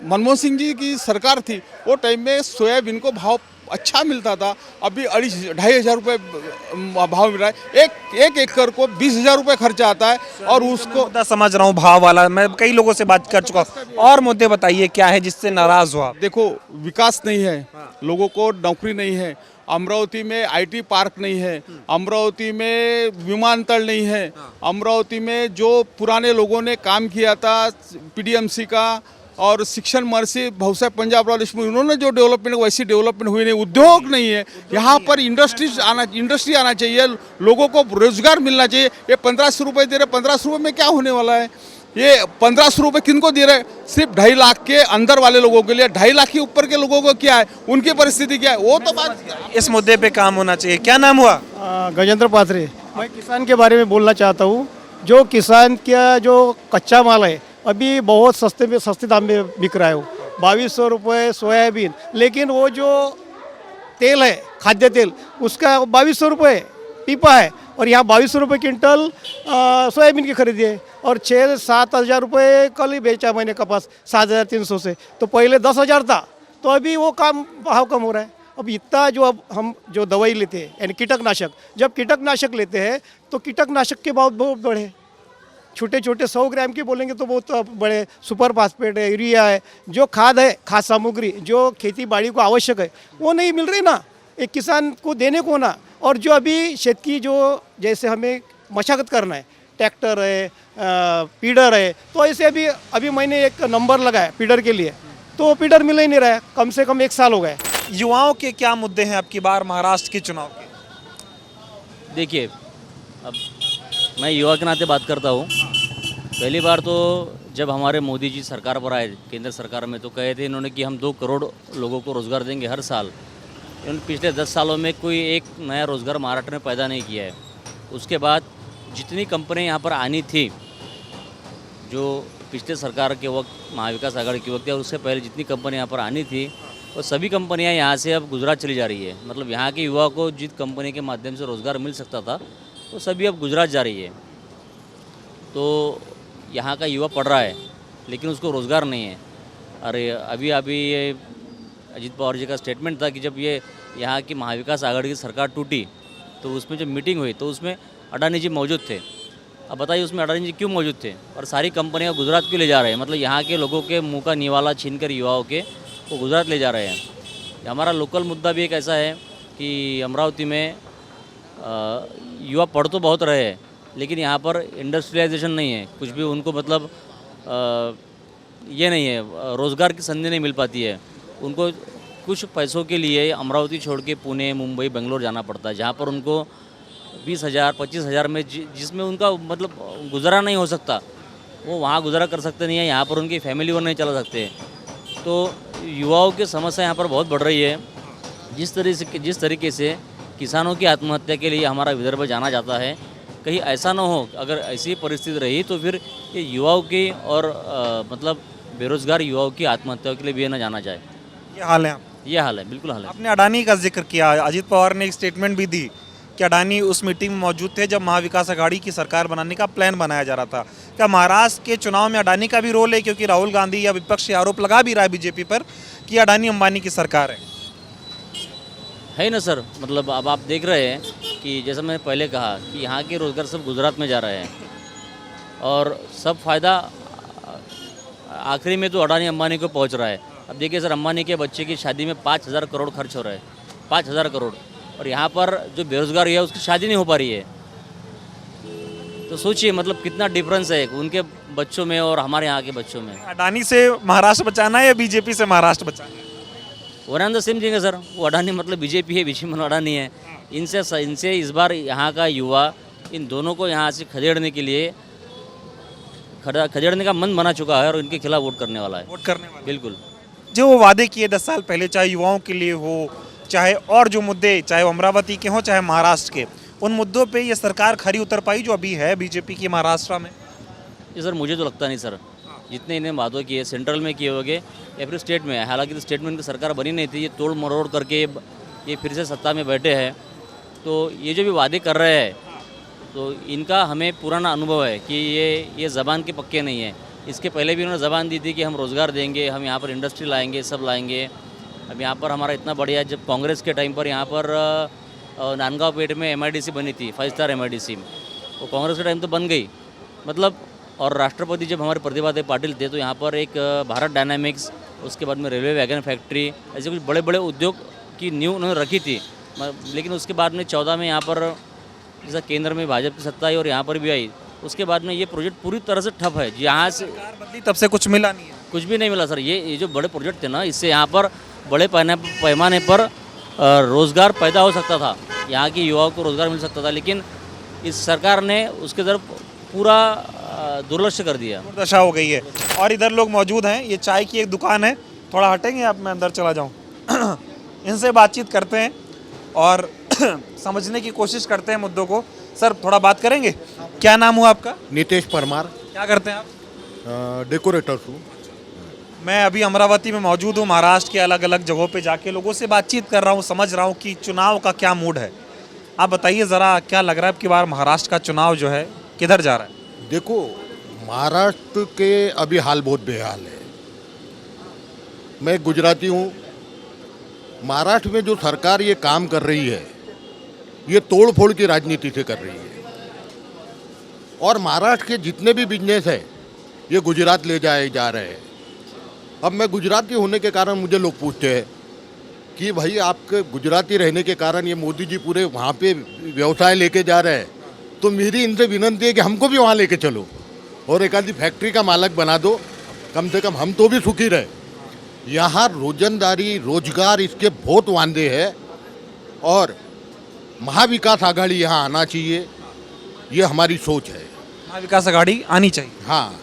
मनमोहन सिंह जी की सरकार थी, वो टाइम में सोयाबीन को भाव अच्छा मिलता था। अभी 2,500 रुपये भाव मिल रहा है। एक एकड़ को 20,000 रुपये खर्चा आता है, और उसको समझ रहा हूँ भाव वाला, मैं कई लोगों से बात कर चुका हूँ। और मुद्दे बताइए क्या है जिससे नाराज हुआ? देखो, विकास नहीं है, लोगों को नौकरी नहीं है, अमरावती में IT पार्क नहीं है, अमरावती में विमानतल नहीं है, अमरावती में जो पुराने लोगों ने काम किया था PDMC का, और शिक्षण महर्षि भाऊ साहब पंजाबराव देशमुख उन्होंने जो डेवलपमेंट वैसी डेवलपमेंट हुई नहीं, उद्योग नहीं है यहाँ पर। इंडस्ट्री आना चाहिए, लोगों को रोजगार मिलना चाहिए। ये 1500 रुपये दे रहे, 1500 रुपये में क्या होने वाला है? ये 1500 रुपये किनको दे रहे? सिर्फ 2.5 लाख के अंदर वाले लोगों के लिए। 2.5 लाख के ऊपर के लोगों को क्या है, उनकी परिस्थिति क्या है, वो तो बात। इस मुद्दे पे काम होना चाहिए। क्या नाम हुआ? गजेंद्र पात्रे। मैं किसान के बारे में बोलना चाहता हूँ। जो किसान का जो कच्चा माल है अभी बहुत सस्ते दाम में बिक रहा है। वो 2200 रुपये सोयाबीन, लेकिन वो जो तेल है खाद्य तेल उसका 2200 रुपये पीपा है, और यहाँ 2200 रुपये क्विंटल सोयाबीन की खरीदी है। और 6-7 हज़ार रुपये कल ही बेचा मैंने कपास 7300 से, तो पहले 10,000 था, तो अभी वो भाव कम हो रहा है। अब इतना जो अब हम जो दवाई लेते हैं यानी कीटकनाशक, जब कीटकनाशक लेते हैं तो कीटकनाशक के भाव बहुत बढ़े। छोटे छोटे 100 ग्राम के बोलेंगे तो बहुत बड़े, सुपर फास्फेट है, यूरिया है, जो खाद है, खाद सामग्री जो खेती बाड़ी को आवश्यक है वो नहीं मिल रही ना एक किसान को देने को ना। और जो अभी शेतकी जो जैसे हमें मशागत करना है, ट्रैक्टर है, पीडर है, तो ऐसे अभी मैंने एक नंबर लगाया पीडर के लिए, तो पीडर मिल ही नहीं रहा है, कम से कम 1 साल हो गए। युवाओं के क्या मुद्दे हैं अब की बार महाराष्ट्र के चुनाव के? देखिए, अब मैं युवा के नाते बात करता हूँ। पहली बार तो जब हमारे मोदी जी सरकार पर आए केंद्र सरकार में, तो कहे थे इन्होंने कि हम 2 करोड़ लोगों को रोज़गार देंगे हर साल। इन्होंने पिछले 10 सालों में कोई एक नया रोज़गार महाराष्ट्र में पैदा नहीं किया है। उसके बाद जितनी कंपनियां यहाँ पर आनी थी, जो पिछले सरकार के वक्त महाविकास आघाड़ी के वक्त या उससे पहले जितनी कंपनियां यहाँ पर आनी थी, वो सभी कंपनियां यहाँ से अब गुजरात चली जा रही है। मतलब यहाँ के युवा को जिस कंपनी के माध्यम से रोज़गार मिल सकता था वो सभी अब गुजरात जा रही है। तो यहाँ का युवा पढ़ रहा है लेकिन उसको रोज़गार नहीं है। अरे अभी ये अजीत पवार जी का स्टेटमेंट था कि जब ये यहाँ की महाविकास आघाड़ी की सरकार टूटी तो उसमें जब मीटिंग हुई तो उसमें अडानी जी मौजूद थे। अब बताइए उसमें अडानी जी क्यों मौजूद थे और सारी कंपनियाँ गुजरात क्यों ले जा रहे हैं? मतलब यहाँ के लोगों के मुंह का निवाला छीन कर युवाओं के वो गुजरात ले जा रहे हैं। हमारा लोकल मुद्दा भी एक ऐसा है कि अमरावती में युवा पढ़ तो बहुत रहे हैं लेकिन यहाँ पर इंडस्ट्रियलाइजेशन नहीं है, कुछ भी उनको मतलब ये नहीं है, रोज़गार की संधि नहीं मिल पाती है उनको। कुछ पैसों के लिए अमरावती छोड़ के पुणे, मुंबई, बेंगलोर जाना पड़ता है, जहाँ पर उनको 20,000 25,000 में जिसमें उनका मतलब गुजारा नहीं हो सकता, वो वहाँ गुजारा कर सकते नहीं है, यहाँ पर उनकी फैमिली वो नहीं चला सकते। तो युवाओं की समस्या यहाँ पर बहुत बढ़ रही है। जिस तरीके से किसानों की आत्महत्या के लिए हमारा विदर्भ जाना जाता है, कहीं ऐसा ना हो, अगर ऐसी परिस्थिति रही तो फिर ये युवाओं की और मतलब बेरोजगार युवाओं की आत्महत्या के लिए भी ना जाना जाए। ये हाल है, ये हाल है, बिल्कुल हाल है। आपने अडानी का जिक्र किया, अजीत पवार ने एक स्टेटमेंट भी दी कि अडानी उस मीटिंग में मौजूद थे जब महाविकास आघाड़ी की सरकार बनाने का प्लान बनाया जा रहा था। क्या महाराष्ट्र के चुनाव में अडानी का भी रोल है? क्योंकि राहुल गांधी या विपक्ष आरोप लगा भी रहा है बीजेपी पर कि अडानी अंबानी की सरकार है ना सर। मतलब अब आप देख रहे हैं कि जैसा मैंने पहले कहा कि यहाँ के रोज़गार सब गुजरात में जा रहे हैं और सब फ़ायदा आखिरी में तो अडानी अंबानी को पहुँच रहा है। अब देखिए सर, अंबानी के बच्चे की शादी में 5,000 करोड़ खर्च हो रहा है, 5,000 करोड़, और यहाँ पर जो बेरोजगार है उसकी शादी नहीं हो पा रही है। तो सोचिए मतलब कितना डिफरेंस है उनके बच्चों में और हमारे यहाँ के बच्चों में। अडानी से महाराष्ट्र बचाना है या बीजेपी से महाराष्ट्र बचाना है? One and the same thing है सर। वो अडानी मतलब बीजेपी है, बीजेपी मतलब अडानी है। इनसे इस बार यहाँ का युवा इन दोनों को यहाँ से खदेड़ने के लिए खदेड़ने का मन बना चुका है और इनके खिलाफ वोट करने वाला है। बिल्कुल। जो वो वादे किए 10 साल पहले, चाहे युवाओं के लिए हो, चाहे और जो मुद्दे, चाहे वो अमरावती के हों, चाहे महाराष्ट्र के, उन मुद्दों पे ये सरकार खरी उतर पाई जो अभी है बीजेपी की महाराष्ट्र में? जी सर, मुझे तो लगता नहीं सर। जितने इन्हें वादों किए सेंट्रल में किए होंगे या फिर स्टेट में, हालांकि तो स्टेट में इनकी सरकार बनी नहीं थी, ये तोड़ मरोड़ करके ये फिर से सत्ता में बैठे हैं। तो ये जो भी वादे कर रहे हैं तो इनका हमें पुराना अनुभव है कि ये ज़बान के पक्के नहीं है। इसके पहले भी उन्होंने ज़बान दी थी कि हम रोज़गार देंगे, हम यहाँ पर इंडस्ट्री लाएंगे, सब लाएंगे। अब यहाँ पर हमारा इतना बढ़िया, जब कांग्रेस के टाइम पर यहाँ पर नांदगांव पेट में MIDC बनी थी, 5 स्टार MIDC, वो कांग्रेस के टाइम तो बन गई मतलब। और राष्ट्रपति जब हमारे प्रतिभा देव पाटिल थे तो यहाँ पर एक भारत डायनामिक्स, उसके बाद में रेलवे वैगन फैक्ट्री, ऐसे कुछ बड़े बड़े उद्योग की नींव उन्होंने रखी थी। लेकिन उसके बाद में 14 में यहाँ पर जैसा केंद्र में भाजपा की सत्ता आई और यहाँ पर भी आई, उसके बाद में ये प्रोजेक्ट पूरी तरह से ठप है। यहाँ से बदली तब से कुछ मिला नहीं है, कुछ भी नहीं मिला सर। ये जो बड़े प्रोजेक्ट थे ना, इससे यहाँ पर बड़े पैमाने पर रोज़गार पैदा हो सकता था, यहाँ के युवाओं को रोज़गार मिल सकता था, लेकिन इस सरकार ने उसके तरफ पूरा दुर्लक्ष्य कर दिया। दशा हो गई है। और इधर लोग मौजूद हैं, ये चाय की एक दुकान है, थोड़ा हटेंगे आप, मैं अंदर चला जाऊँ। इनसे बातचीत करते हैं और समझने की कोशिश करते हैं मुद्दों को। सर थोड़ा बात करेंगे, क्या नाम हुआ आपका? नितेश परमार। क्या करते हैं आप? डेकोरेटर हूँ। मैं अभी अमरावती में मौजूद हूँ। महाराष्ट्र के अलग अलग जगहों पे जाके लोगों से बातचीत कर रहा हूँ, समझ रहा हूँ कि चुनाव का क्या मूड है। आप बताइए ज़रा, क्या लग रहा है आपकी बार महाराष्ट्र का चुनाव जो है किधर जा रहा है? देखो, महाराष्ट्र के अभी हाल बहुत बेहाल है। मैं गुजराती हूँ। महाराष्ट्र में जो सरकार ये काम कर रही है, ये तोड़ फोड़ की राजनीति से कर रही है। और महाराष्ट्र के जितने भी बिजनेस है, ये गुजरात ले जाए जा रहे हैं। अब मैं गुजराती होने के कारण मुझे लोग पूछते हैं कि भाई आपके गुजराती रहने के कारण ये मोदी जी पूरे वहाँ पे व्यवसाय लेके जा रहे हैं, तो मेरी इनसे विनती है कि हमको भी वहाँ लेके चलो और एक आधी फैक्ट्री का मालक बना दो, कम से कम हम तो भी सुखी रहे। यहाँ रोजंदारी रोजगार इसके बहुत वांदे हैं और महाविकास आघाड़ी यहाँ आना चाहिए, ये हमारी सोच है। महाविकास आघाड़ी आनी चाहिए। हाँ।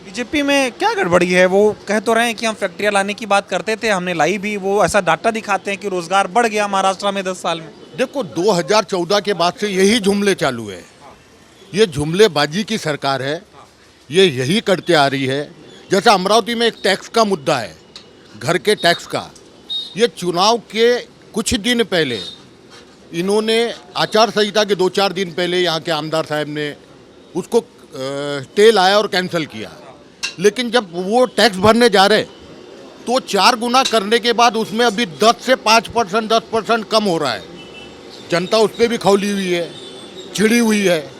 बीजेपी में क्या गड़बड़ी है? वो कह तो रहे हैं कि हम फैक्ट्रियाँ लाने की बात करते थे, हमने लाई भी। वो ऐसा डाटा दिखाते हैं कि रोजगार बढ़ गया महाराष्ट्र में 10 साल में। देखो, 2014 के बाद से यही जुमले चालू है। ये जुमलेबाजी की सरकार है, ये यही करते आ रही है। जैसा अमरावती में एक टैक्स का मुद्दा है, घर के टैक्स का। ये चुनाव के कुछ दिन पहले इन्होंने आचार संहिता के 2-4 दिन पहले यहाँ के आमदार साहब ने उसको स्टे लाया और कैंसिल किया। लेकिन जब वो टैक्स भरने जा रहे तो 4 गुना करने के बाद उसमें अभी 10 से 5%, 10% कम हो रहा है। जनता उस पर भी खौली हुई है, चिड़ी हुई है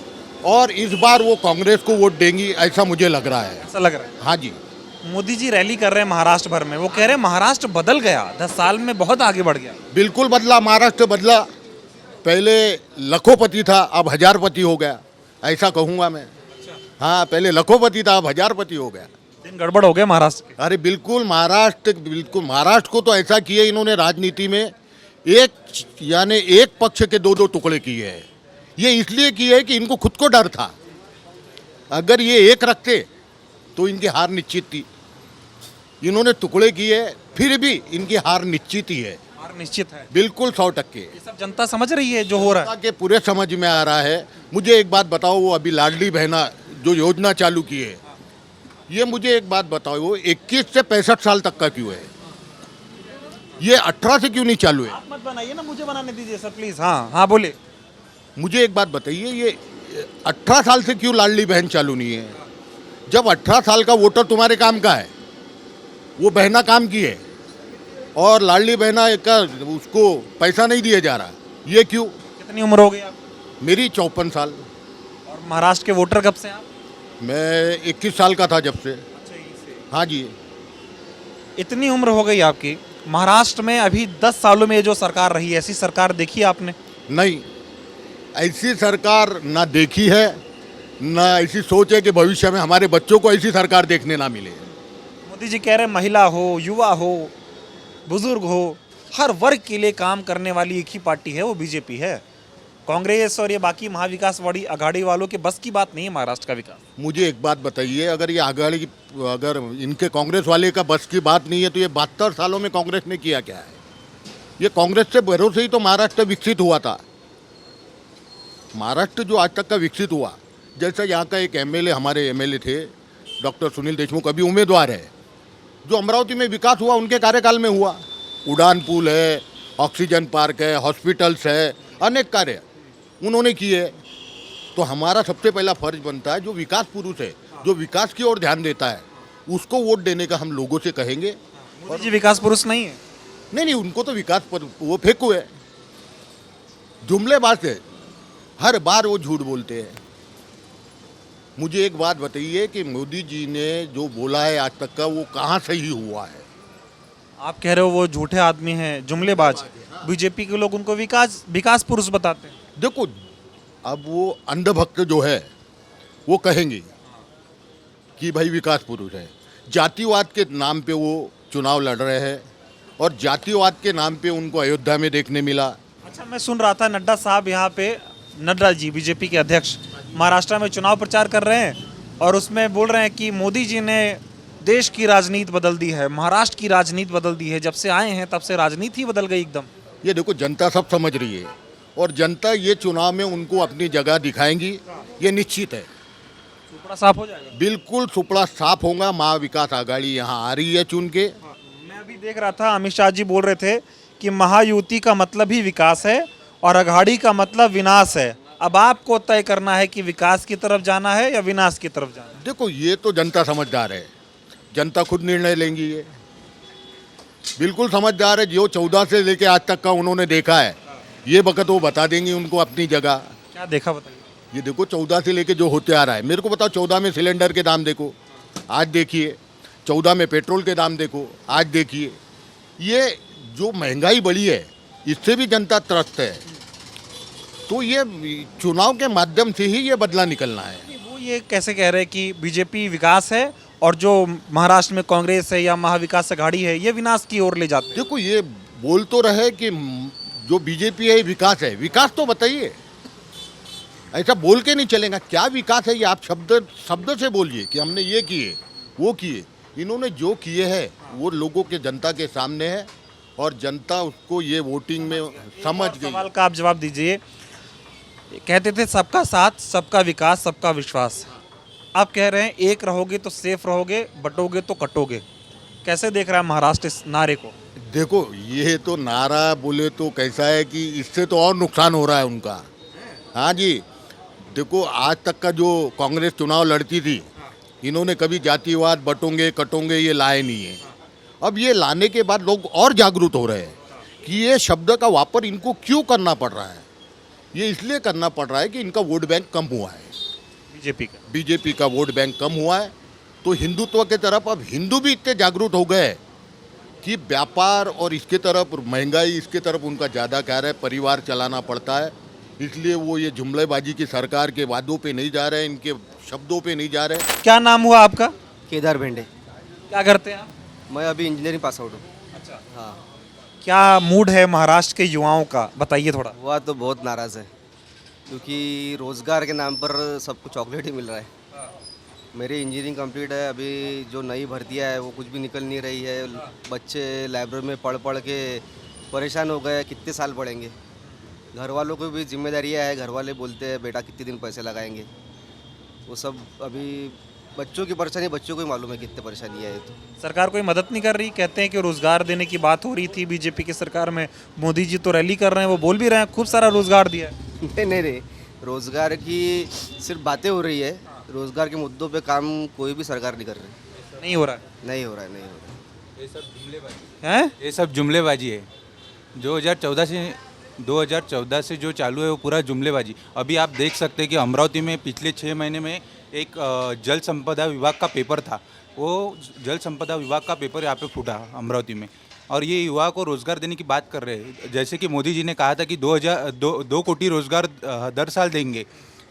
और इस बार वो कांग्रेस को वोट देंगी, ऐसा मुझे लग रहा है। ऐसा लग रहा है? हाँ जी। मोदी जी रैली कर रहे हैं महाराष्ट्र भर में, वो कह रहे हैं महाराष्ट्र बदल गया, 10 साल में बहुत आगे बढ़ गया। बिल्कुल बदला, महाराष्ट्र बदला। पहले लखोपति था, अब हजारपति हो गया, ऐसा कहूँगा मैं। हाँ, पहले लखोपति था, अब हजारपति हो गया। दिन गड़बड़ हो गया महाराष्ट्र के। अरे बिल्कुल, महाराष्ट्र को तो ऐसा किया इन्होंने राजनीति में, एक पक्ष के 2-2 टुकड़े किए हैं। ये इसलिए किए है कि इनको खुद को डर था, अगर ये एक रखते तो इनकी हार निश्चित थी। इन्होंने टुकड़े किए, फिर भी इनकी हार निश्चित ही है। हार निश्चित है, बिल्कुल 100%। ये सब जनता समझ रही है जो हो रहा है। के पूरे समझ में आ रहा है। मुझे एक बात बताओ, वो अभी लाडली बहना जो योजना चालू की है, ये मुझे एक बात बताओ, वो 21 से 65 साल तक का क्यों है? ये 18 से क्यों नहीं चालू है? आप मत बनाइए ना, मुझे बनाने दीजिए सर प्लीज। हाँ हाँ बोले। मुझे एक बात बताइए, ये 18 साल से क्यों लाडली बहन चालू नहीं है? जब 18 साल का वोटर तुम्हारे काम का है, वो बहना काम की है और लाडली बहना का उसको पैसा नहीं दिया जा रहा, ये क्यों? कितनी उम्र हो गई आपकी? मेरी 54 साल। और महाराष्ट्र के वोटर कब से हैं आप? मैं 21 साल का था जब से। हाँ जी। इतनी उम्र हो गई आपकी, महाराष्ट्र में अभी 10 सालों में ये जो सरकार रही, ऐसी सरकार देखी आपने? नहीं, ऐसी सरकार ना देखी है, ना ऐसी सोच है कि भविष्य में हमारे बच्चों को ऐसी सरकार देखने ना मिले। मोदी जी कह रहे हैं महिला हो, युवा हो, बुजुर्ग हो, हर वर्ग के लिए काम करने वाली एक ही पार्टी है, वो बीजेपी है। कांग्रेस और ये बाकी महाविकास आघाड़ी वालों के बस की बात नहीं है महाराष्ट्र का विकास। मुझे एक बात बताइए, अगर ये आघाड़ी, अगर इनके कांग्रेस वाले का बस की बात नहीं है, तो ये 72 सालों में कांग्रेस ने किया क्या है? ये कांग्रेस से भरोसे ही तो महाराष्ट्र विकसित हुआ था। महाराष्ट्र जो आज तक का विकसित हुआ, जैसा यहाँ का एक एमएलए, हमारे एमएलए थे डॉक्टर सुनील देशमुख, अभी उम्मीदवार है, जो अमरावती में विकास हुआ उनके कार्यकाल में हुआ। उड़ान पुल है, ऑक्सीजन पार्क है, हॉस्पिटल्स है, अनेक कार्य उन्होंने किए। तो हमारा सबसे पहला फर्ज बनता है, जो विकास पुरुष है, जो विकास की ओर ध्यान देता है, उसको वोट देने का हम लोगों से कहेंगे। और जी विकास पुरुष नहीं है? नहीं, उनको तो विकास पर वो फेंकू है, जुमलेबाज है, हर बार वो झूठ बोलते हैं। मुझे एक बात बताइए कि मोदी जी ने जो बोला है आज तक का, वो कहाँ सही हुआ है? आप कह रहे हो वो झूठे आदमी हैं, जुमलेबाज। बीजेपी के लोग उनको विकास पुरुष बताते हैं। देखो, अब वो अंधभक्त जो है वो कहेंगे कि भाई विकास पुरुष है, जातिवाद के नाम पे वो चुनाव लड़ रहे हैं और जातिवाद के नाम पे उनको अयोध्या में देखने मिला। अच्छा, मैं सुन रहा था नड्डा साहब यहाँ पे, नड्डा जी बीजेपी के अध्यक्ष महाराष्ट्र में चुनाव प्रचार कर रहे हैं और उसमें बोल रहे हैं कि मोदी जी ने देश की राजनीति बदल दी है, महाराष्ट्र की राजनीति बदल दी है, जब से आए हैं तब से राजनीति ही बदल गई एकदम। ये देखो, जनता सब समझ रही है और जनता ये चुनाव में उनको अपनी जगह दिखाएंगी, ये निश्चित है। सुपड़ा साफ हो जाएगा? बिल्कुल सुपड़ा साफ होगा। महा विकास आघाड़ी यहाँ आ रही है चुन के। मैं अभी देख रहा था अमित शाह जी बोल रहे थे कि महायुति का मतलब ही विकास है और अघाड़ी का मतलब विनाश है। अब आपको तय करना है कि विकास की तरफ जाना है या विनाश की तरफ जाना है। देखो, ये तो जनता समझदार है, जनता खुद निर्णय लेंगी। ये बिल्कुल समझदार है। जो 14 से लेके आज तक का उन्होंने देखा है, ये वक्त वो बता देंगे उनको अपनी जगह। क्या देखा बताइए? ये देखो, 14 से लेके जो होते आ रहा है, मेरे को बताओ, 14 में सिलेंडर के दाम देखो, आज देखिए। 14 में पेट्रोल के दाम देखो, आज देखिए। ये जो महंगाई बढ़ी है, इससे भी जनता त्रस्त है। तो ये चुनाव के माध्यम से ही ये बदला निकलना है। वो ये कैसे कह रहे हैं कि बीजेपी विकास है और जो महाराष्ट्र में कांग्रेस है या महाविकास आघाड़ी है ये विनाश की ओर ले जाते हैं? देखो, ये बोल तो रहे कि जो बीजेपी है विकास है। विकास तो बताइए, ऐसा बोल के नहीं चलेगा। क्या विकास है ये आप शब्द से बोलिए कि हमने ये किए वो किए। इन्होंने जो किए हैं वो लोगों के, जनता के सामने है और जनता उसको ये वोटिंग में समझ गई। सवाल का आप जवाब दीजिए। कहते थे सबका साथ, सबका विकास, सबका विश्वास। आप कह रहे हैं एक रहोगे तो सेफ रहोगे, बटोगे तो कटोगे। कैसे देख रहा है महाराष्ट्र इस नारे को? देखो, ये तो नारा बोले तो कैसा है कि इससे तो और नुकसान हो रहा है उनका। हाँ जी, देखो, आज तक का जो कांग्रेस चुनाव लड़ती थी, इन्होंने कभी जातिवाद, बटोंगे कटोंगे ये लाए नहीं है। अब ये लाने के बाद लोग और जागरूक हो रहे हैं कि ये शब्द का वापर इनको क्यों करना पड़ रहा है। ये इसलिए करना पड़ रहा है कि इनका वोट बैंक कम हुआ है। बीजेपी का वोट बैंक कम हुआ है, तो हिंदुत्व के तरफ अब हिंदू भी इतने जागरूक हो गए कि व्यापार और इसके तरफ, महंगाई इसके तरफ उनका ज़्यादा कह रहा है, परिवार चलाना पड़ता है। इसलिए वो ये जुमलेबाजी की सरकार के वादों पे नहीं जा रहे, इनके शब्दों पे नहीं जा रहे। क्या नाम हुआ आपका? केदार भेंडे। क्या करते हैं आप? मैं अभी इंजीनियरिंग पास आउट हूँ। अच्छा, हाँ। क्या मूड है महाराष्ट्र के युवाओं का, बताइए थोड़ा। हुआ तो बहुत नाराज़ है क्योंकि रोज़गार के नाम पर सबको चॉकलेट ही मिल रहा है। मेरी इंजीनियरिंग कंप्लीट है, अभी जो नई भर्तियाँ है वो कुछ भी निकल नहीं रही है। बच्चे लाइब्रेरी में पढ़ पढ़ के परेशान हो गए, कितने साल पढ़ेंगे। घर वालों को भी जिम्मेदारियाँ है, घर वाले बोलते हैं बेटा कितने दिन पैसे लगाएंगे। वो सब अभी बच्चों की परेशानी बच्चों को ही मालूम है कितनी परेशानी है। तो सरकार कोई मदद नहीं कर रही। कहते हैं कि रोजगार देने की बात हो रही थी बीजेपी की सरकार में, मोदी जी तो रैली कर रहे हैं, वो बोल भी रहे हैं खूब सारा रोजगार दिया है। नहीं, रोज़गार की सिर्फ बातें हो रही है, रोज़गार के मुद्दों पे काम कोई भी सरकार नहीं कर रही। नहीं हो रहा है? नहीं हो रहा है। ये सब जुमलेबाजी हैं? ये सब जुमलेबाजी है। 2014 से जो चालू है वो पूरा जुमलेबाजी। अभी आप देख सकते हैं कि अमरावती में पिछले 6 महीने में एक जल संपदा विभाग का पेपर था। वो जल संपदा विभाग का पेपर यहाँ पे फूटा अमरावती में, और ये युवा को रोज़गार देने की बात कर रहे हैं। जैसे कि मोदी जी ने कहा था कि 2 कोटी रोज़गार दर साल देंगे,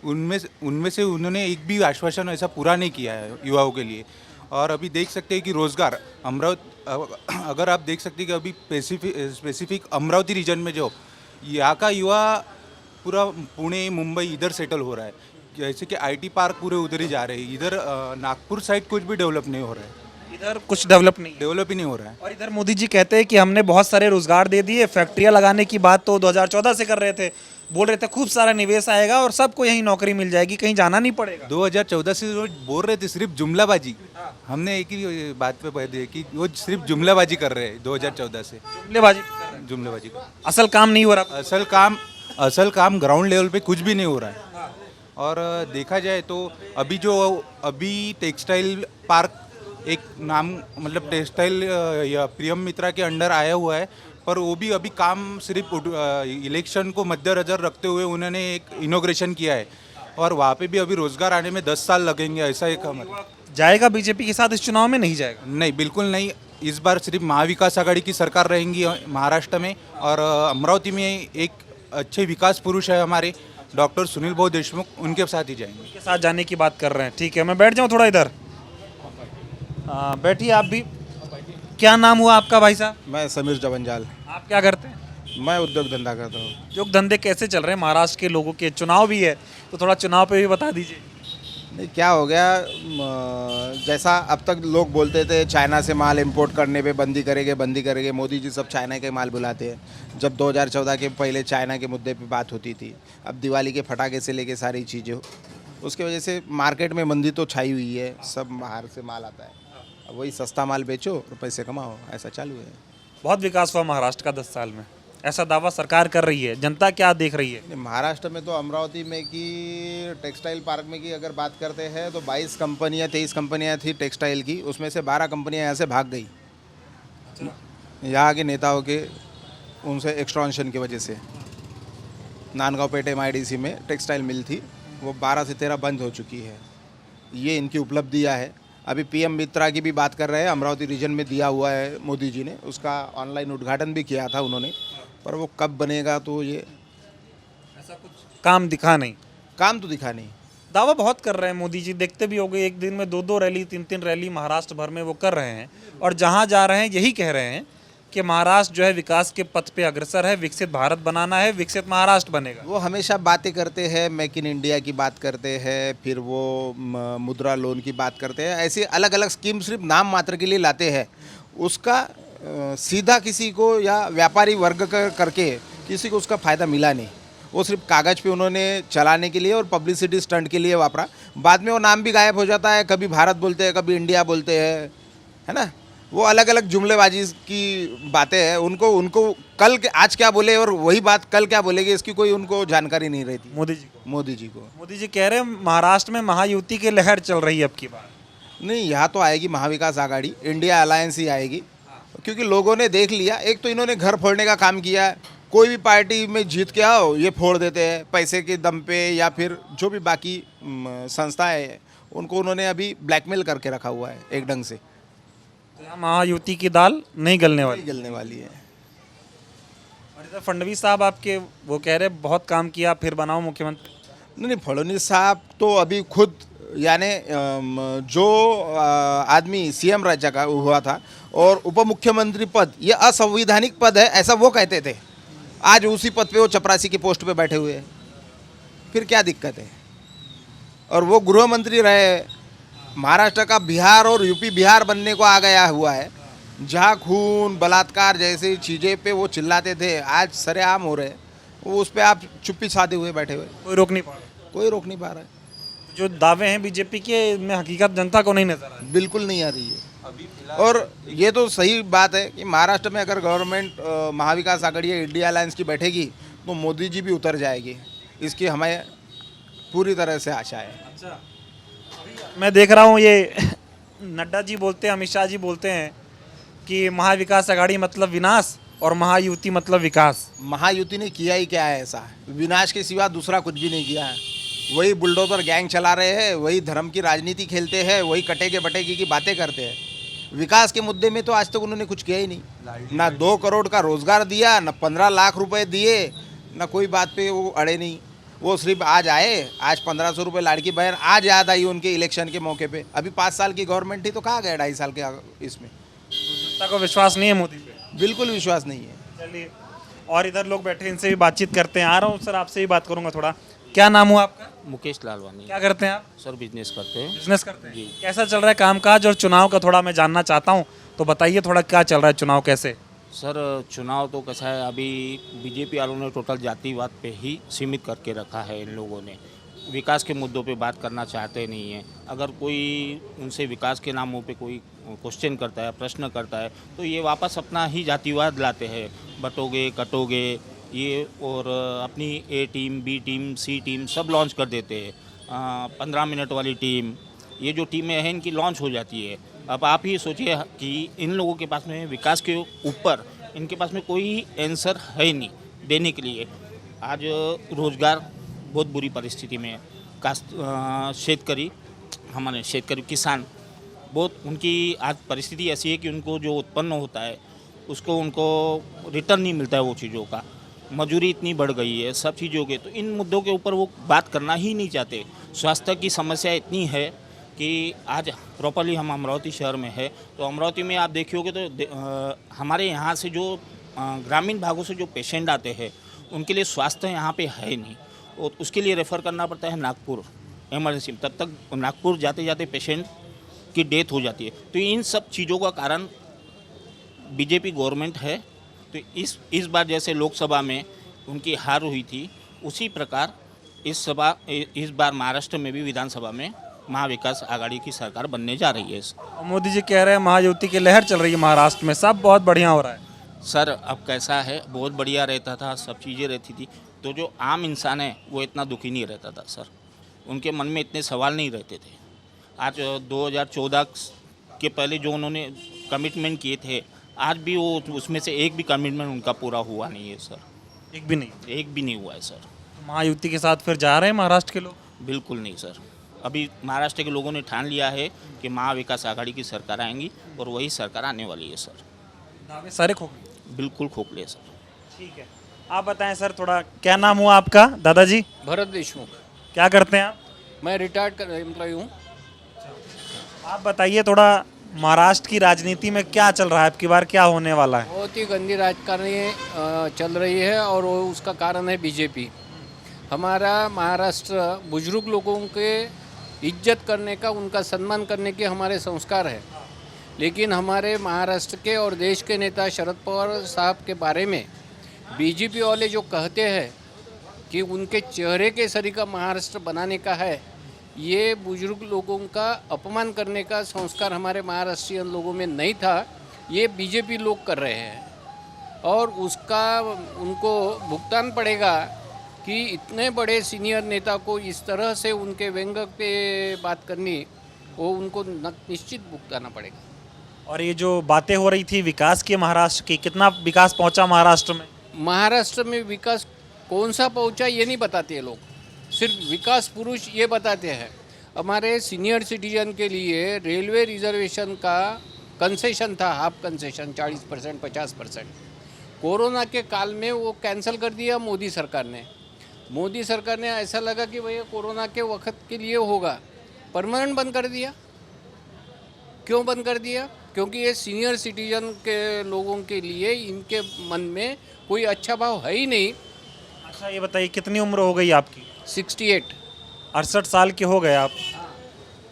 उनमें से उन्होंने एक भी आश्वासन ऐसा पूरा नहीं किया है युवाओं के लिए। और अभी देख सकते हैं कि रोज़गार अगर आप देख सकते हैं कि अभी स्पेसिफिक अमरावती रीजन में जो यहाँ का युवा पूरा पुणे, मुंबई इधर सेटल हो रहा है। जैसे कि आईटी पार्क पूरे उधर ही जा रहे हैं। इधर नागपुर साइड कुछ भी डेवलप नहीं हो रहा है। इधर कुछ डेवलप ही नहीं हो रहा है। और इधर मोदी जी कहते हैं कि हमने बहुत सारे रोजगार दे दिए। फैक्ट्रियां लगाने की बात तो 2014 से कर रहे थे, बोल रहे थे खूब सारा निवेश आएगा और सबको यहीं नौकरी मिल जाएगी, कहीं जाना नहीं पड़ेगा। 2014 से वो बोल रहे थे सिर्फ जुमलाबाजी। हमने एक ही बात पे कह दिया कि वो सिर्फ जुमलाबाजी कर रहे हैं 2014 से। जुमलेबाजी असल काम नहीं हो रहा। असल काम ग्राउंड लेवल पे कुछ भी नहीं हो रहा है। और देखा जाए तो अभी टेक्सटाइल पार्क एक नाम, मतलब टेक्सटाइल प्रियम मित्रा के अंडर आया हुआ है, पर वो भी अभी काम सिर्फ इलेक्शन को मद्देनजर रखते हुए उन्होंने एक इनॉग्रेशन किया है, और वहाँ पे भी अभी रोजगार आने में 10 साल लगेंगे, ऐसा एक जाएगा बीजेपी के साथ इस चुनाव में? नहीं जाएगा। नहीं, बिल्कुल नहीं। इस बार सिर्फ महाविकास आघाड़ी की सरकार रहेंगी महाराष्ट्र में, और अमरावती में एक अच्छे विकास पुरुष है हमारे डॉक्टर सुनील भाऊ देशमुख, उनके साथ ही जाएंगे। उनके साथ जाने की बात कर रहे हैं। ठीक है, मैं बैठ जाऊँ थोड़ा इधर। बैठिए आप भी। क्या नाम हुआ आपका भाई साहब? मैं समीर जवंजाल। आप क्या करते हैं? मैं उद्योग धंधा करता हूँ। उद्योग धंधे कैसे चल रहे हैं महाराष्ट्र के लोगों के? चुनाव भी है तो थोड़ा चुनाव पे भी बता दीजिए। नहीं, क्या हो गया, जैसा अब तक लोग बोलते थे चाइना से माल इंपोर्ट करने पे बंदी करेंगे, मोदी जी सब चाइना के माल बुलाते हैं। जब 2014 के पहले चाइना के मुद्दे पे बात होती थी, अब दिवाली के फटाके से लेके सारी चीज़ें, उसकी वजह से मार्केट में मंदी तो छाई हुई है। सब बाहर से माल आता है, अब वही सस्ता माल बेचो और पैसे कमाओ, ऐसा चालू है। बहुत विकास हुआ महाराष्ट्र का 10 साल में, ऐसा दावा सरकार कर रही है, जनता क्या देख रही है? महाराष्ट्र में तो अमरावती में की टेक्सटाइल पार्क में की अगर बात करते हैं तो 22 कंपनियां 23 कंपनियां थी टेक्सटाइल की, उसमें से 12 कंपनियां यहाँ से भाग गई। यहाँ के नेताओं के उनसे एक्सट्रॉन्शन की वजह से। नांदगांव पेट MIDC में टेक्सटाइल मिल थी, वो 12 से 13 बंद हो चुकी है। ये इनकी उपलब्धियाँ है। अभी PM मित्रा की भी बात कर रहे हैं, अमरावती रीजन में दिया हुआ है मोदी जी ने, उसका ऑनलाइन उद्घाटन भी किया था उन्होंने, पर वो कब बनेगा तो ये ऐसा कुछ काम दिखा नहीं। काम तो दिखा नहीं। दावा बहुत कर रहे हैं मोदी जी, देखते भी होंगे एक दिन में 2-2 रैली 3-3 रैली महाराष्ट्र भर में वो कर रहे हैं, और जहां जा रहे हैं यही कह रहे हैं कि महाराष्ट्र जो है विकास के पथ पे अग्रसर है, विकसित भारत बनाना है, विकसित महाराष्ट्र बनेगा। वो हमेशा बातें करते हैं, मेक इन इंडिया की बात करते हैं, फिर वो मुद्रा लोन की बात करते हैं, ऐसी अलग अलग स्कीम सिर्फ नाम मात्र के लिए लाते हैं। उसका सीधा किसी को या व्यापारी वर्ग करके किसी को उसका फ़ायदा मिला नहीं। वो सिर्फ कागज़ पे उन्होंने चलाने के लिए और पब्लिसिटी स्टंट के लिए वापरा। बाद में वो नाम भी गायब हो जाता है, कभी भारत बोलते हैं, कभी इंडिया बोलते हैं, है ना। वो अलग अलग जुमलेबाजी की बातें हैं। उनको कल के आज क्या बोले और वही बात कल क्या बोलेगी इसकी कोई उनको जानकारी नहीं रहती। मोदी जी कह रहे हैं महाराष्ट्र में महायुति की लहर चल रही है अब की बार। नहीं, यहाँ तो आएगी महाविकास आघाड़ी, इंडिया अलायंस ही आएगी, क्योंकि लोगों ने देख लिया। एक तो इन्होंने घर फोड़ने का काम किया है, कोई भी पार्टी में जीत के आओ ये फोड़ देते हैं पैसे के दम पे, या फिर जो भी बाकी संस्थाएं हैं उनको उन्होंने अभी ब्लैकमेल करके रखा हुआ है एक ढंग से। तो महायुति की दाल नहीं गलने वाली है। और इधर फडणवीस साहब आपके वो कह रहे बहुत काम किया फिर बनाओ मुख्यमंत्री। नहीं, फडणवीस साहब तो अभी खुद यानी जो आदमी CM राज्य का हुआ था और उप मुख्यमंत्री पद ये असंवैधानिक पद है ऐसा वो कहते थे, आज उसी पद पे वो चपरासी की पोस्ट पे बैठे हुए हैं, फिर क्या दिक्कत है। और वो गृह मंत्री रहे, महाराष्ट्र का बिहार और UP बिहार बनने को आ गया हुआ है, जहाँ खून बलात्कार जैसी चीज़ें पे वो चिल्लाते थे आज सरेआम हो रहे, वो उस पर आप चुप्पी साधे हुए बैठे हुए, कोई रोक नहीं पा रहा है। जो दावे हैं बीजेपी के में हकीकत जनता को नहीं नजर आ रही, बिल्कुल नहीं आ रही है। और ये तो सही बात है कि महाराष्ट्र में अगर government Mahavikas Aghadi India alliance की बैठेगी तो मोदी जी भी उतर जाएगी, इसकी हमें पूरी तरह से आशा है। अच्छा, मैं देख रहा हूँ ये नड्डा जी बोलते हैं, अमित शाह जी बोलते हैं कि महाविकास आघाड़ी मतलब विनाश और महायुति मतलब विकास। महायुति ने किया ही क्या है ऐसा, विनाश के सिवा दूसरा कुछ भी नहीं किया है। वही बुलडोजर गैंग चला रहे हैं, वही धर्म की राजनीति खेलते हैं, वही कटेगे बटेगी की बातें करते हैं। विकास के मुद्दे में तो आज तक उन्होंने कुछ किया ही नहीं, ना 2 करोड़ का रोजगार दिया, ना 15 लाख रुपए दिए, ना कोई बात पे वो अड़े नहीं। वो सिर्फ आज आए, आज 1500 रुपये लाड़की बहन आज याद आई उनके इलेक्शन के मौके पे। अभी 5 साल की गवर्नमेंट थी तो कहाँ गए 2.5 साल के इसमें। जनता को विश्वास नहीं है मोदी पे, बिल्कुल विश्वास नहीं है। चलिए, और इधर लोग बैठे इनसे भी बातचीत करते हैं। आ रहा हूँ सर, आपसे ही बात करूँगा थोड़ा। क्या नाम हुआ आपका? मुकेश लालवानी। क्या करते हैं आप? सर बिजनेस करते हैं। बिजनेस करते हैं जी। कैसा चल रहा है कामकाज? और चुनाव का थोड़ा मैं जानना चाहता हूँ, तो बताइए थोड़ा क्या चल रहा है चुनाव कैसे? सर चुनाव तो कैसा है, अभी बीजेपी वालों ने टोटल जातिवाद पे ही सीमित करके रखा है। इन लोगों ने विकास के मुद्दों पे बात करना चाहते नहीं है। अगर कोई उनसे विकास के नामों पे कोई क्वेश्चन करता है, प्रश्न करता है, तो ये वापस अपना ही जातिवाद लाते हैं, बटोगे कटोगे ये, और अपनी A team B team C team सब लॉन्च कर देते हैं। 15 मिनट वाली टीम, ये जो टीमें हैं इनकी लॉन्च हो जाती है। अब आप ही सोचिए कि इन लोगों के पास में विकास के ऊपर इनके पास में कोई आंसर है नहीं देने के लिए। आज रोज़गार बहुत बुरी परिस्थिति में है। शेतकरी किसान बहुत, उनकी आज परिस्थिति ऐसी है कि उनको जो उत्पन्न होता है उसको उनको रिटर्न नहीं मिलता है वो चीज़ों का। मजूरी इतनी बढ़ गई है, सब चीज़ों के, तो इन मुद्दों के ऊपर वो बात करना ही नहीं चाहते। स्वास्थ्य की समस्या इतनी है कि आज प्रॉपरली हम अमरावती शहर में है, तो अमरावती में आप देखियोगे तो हमारे यहाँ से जो ग्रामीण भागों से जो पेशेंट आते हैं उनके लिए स्वास्थ्य यहाँ पे है नहीं, और उसके लिए रेफ़र करना पड़ता है नागपुर इमरजेंसी में। तब तक नागपुर जाते जाते पेशेंट की डेथ हो जाती है। तो इन सब चीज़ों का कारण बीजेपी गवर्नमेंट है। तो इस बार जैसे लोकसभा में उनकी हार हुई थी, उसी प्रकार इस बार महाराष्ट्र में भी विधानसभा में महाविकास आघाड़ी की सरकार बनने जा रही है। मोदी जी कह रहे हैं महायुति की लहर चल रही है महाराष्ट्र में, सब बहुत बढ़िया हो रहा है। सर अब कैसा है, बहुत बढ़िया रहता था, सब चीज़ें रहती थी, तो जो आम इंसान है वो इतना दुखी नहीं रहता था सर, उनके मन में इतने सवाल नहीं रहते थे। आज 2014 के पहले जो उन्होंने कमिटमेंट किए थे, आज भी वो उसमें से एक भी कमिटमेंट उनका पूरा हुआ नहीं है सर। एक भी नहीं हुआ है सर। महायुति के साथ फिर जा रहे हैं महाराष्ट्र के लोग? बिल्कुल नहीं सर। अभी महाराष्ट्र के लोगों ने ठान लिया है कि महाविकास आघाड़ी की सरकार आएंगी और वही सरकार आने वाली है सर। दावे सारे खोखले? बिल्कुल खोखले सर। ठीक है, आप बताएं सर थोड़ा, क्या नाम हुआ आपका दादाजी? भरत देशमुख। क्या करते हैं आप? मैं रिटायर्ड एम्प्लॉय हूँ। आप बताइए थोड़ा, महाराष्ट्र की राजनीति में क्या चल रहा है, आपकी बार क्या होने वाला है? बहुत ही गंदी राजकारणी चल रही है और वो उसका कारण है बीजेपी। हमारा महाराष्ट्र बुजुर्ग लोगों के इज्जत करने का, उनका सम्मान करने के हमारे संस्कार है, लेकिन हमारे महाराष्ट्र के और देश के नेता शरद पवार साहब के बारे में बीजेपी वाले जो कहते हैं कि उनके चेहरे के सरीका महाराष्ट्र बनाने का है, ये बुजुर्ग लोगों का अपमान करने का संस्कार हमारे महाराष्ट्रियन लोगों में नहीं था, ये बीजेपी लोग कर रहे हैं और उसका उनको भुगतान पड़ेगा कि इतने बड़े सीनियर नेता को इस तरह से उनके व्यंग पे बात करनी, वो उनको निश्चित भुगताना पड़ेगा। और ये जो बातें हो रही थी विकास की महाराष्ट्र की, कितना विकास पहुंचा महाराष्ट्र में? महाराष्ट्र में विकास कौन सा पहुंचा ये नहीं बताते ये लोग, सिर्फ विकास पुरुष ये बताते हैं। हमारे सीनियर सिटीजन के लिए रेलवे रिजर्वेशन का कंसेशन था, हाफ कंसेशन 40% 50%, कोरोना के काल में वो कैंसिल कर दिया मोदी सरकार ने। मोदी सरकार ने ऐसा लगा कि भैया कोरोना के वक्त के लिए होगा, परमानेंट बंद कर दिया। क्यों बंद कर दिया? क्योंकि ये सीनियर सिटीजन के लोगों के लिए इनके मन में कोई अच्छा भाव है ही नहीं। अच्छा ये बताइए, कितनी उम्र हो गई आपकी? 68। 68 साल के हो गए आप।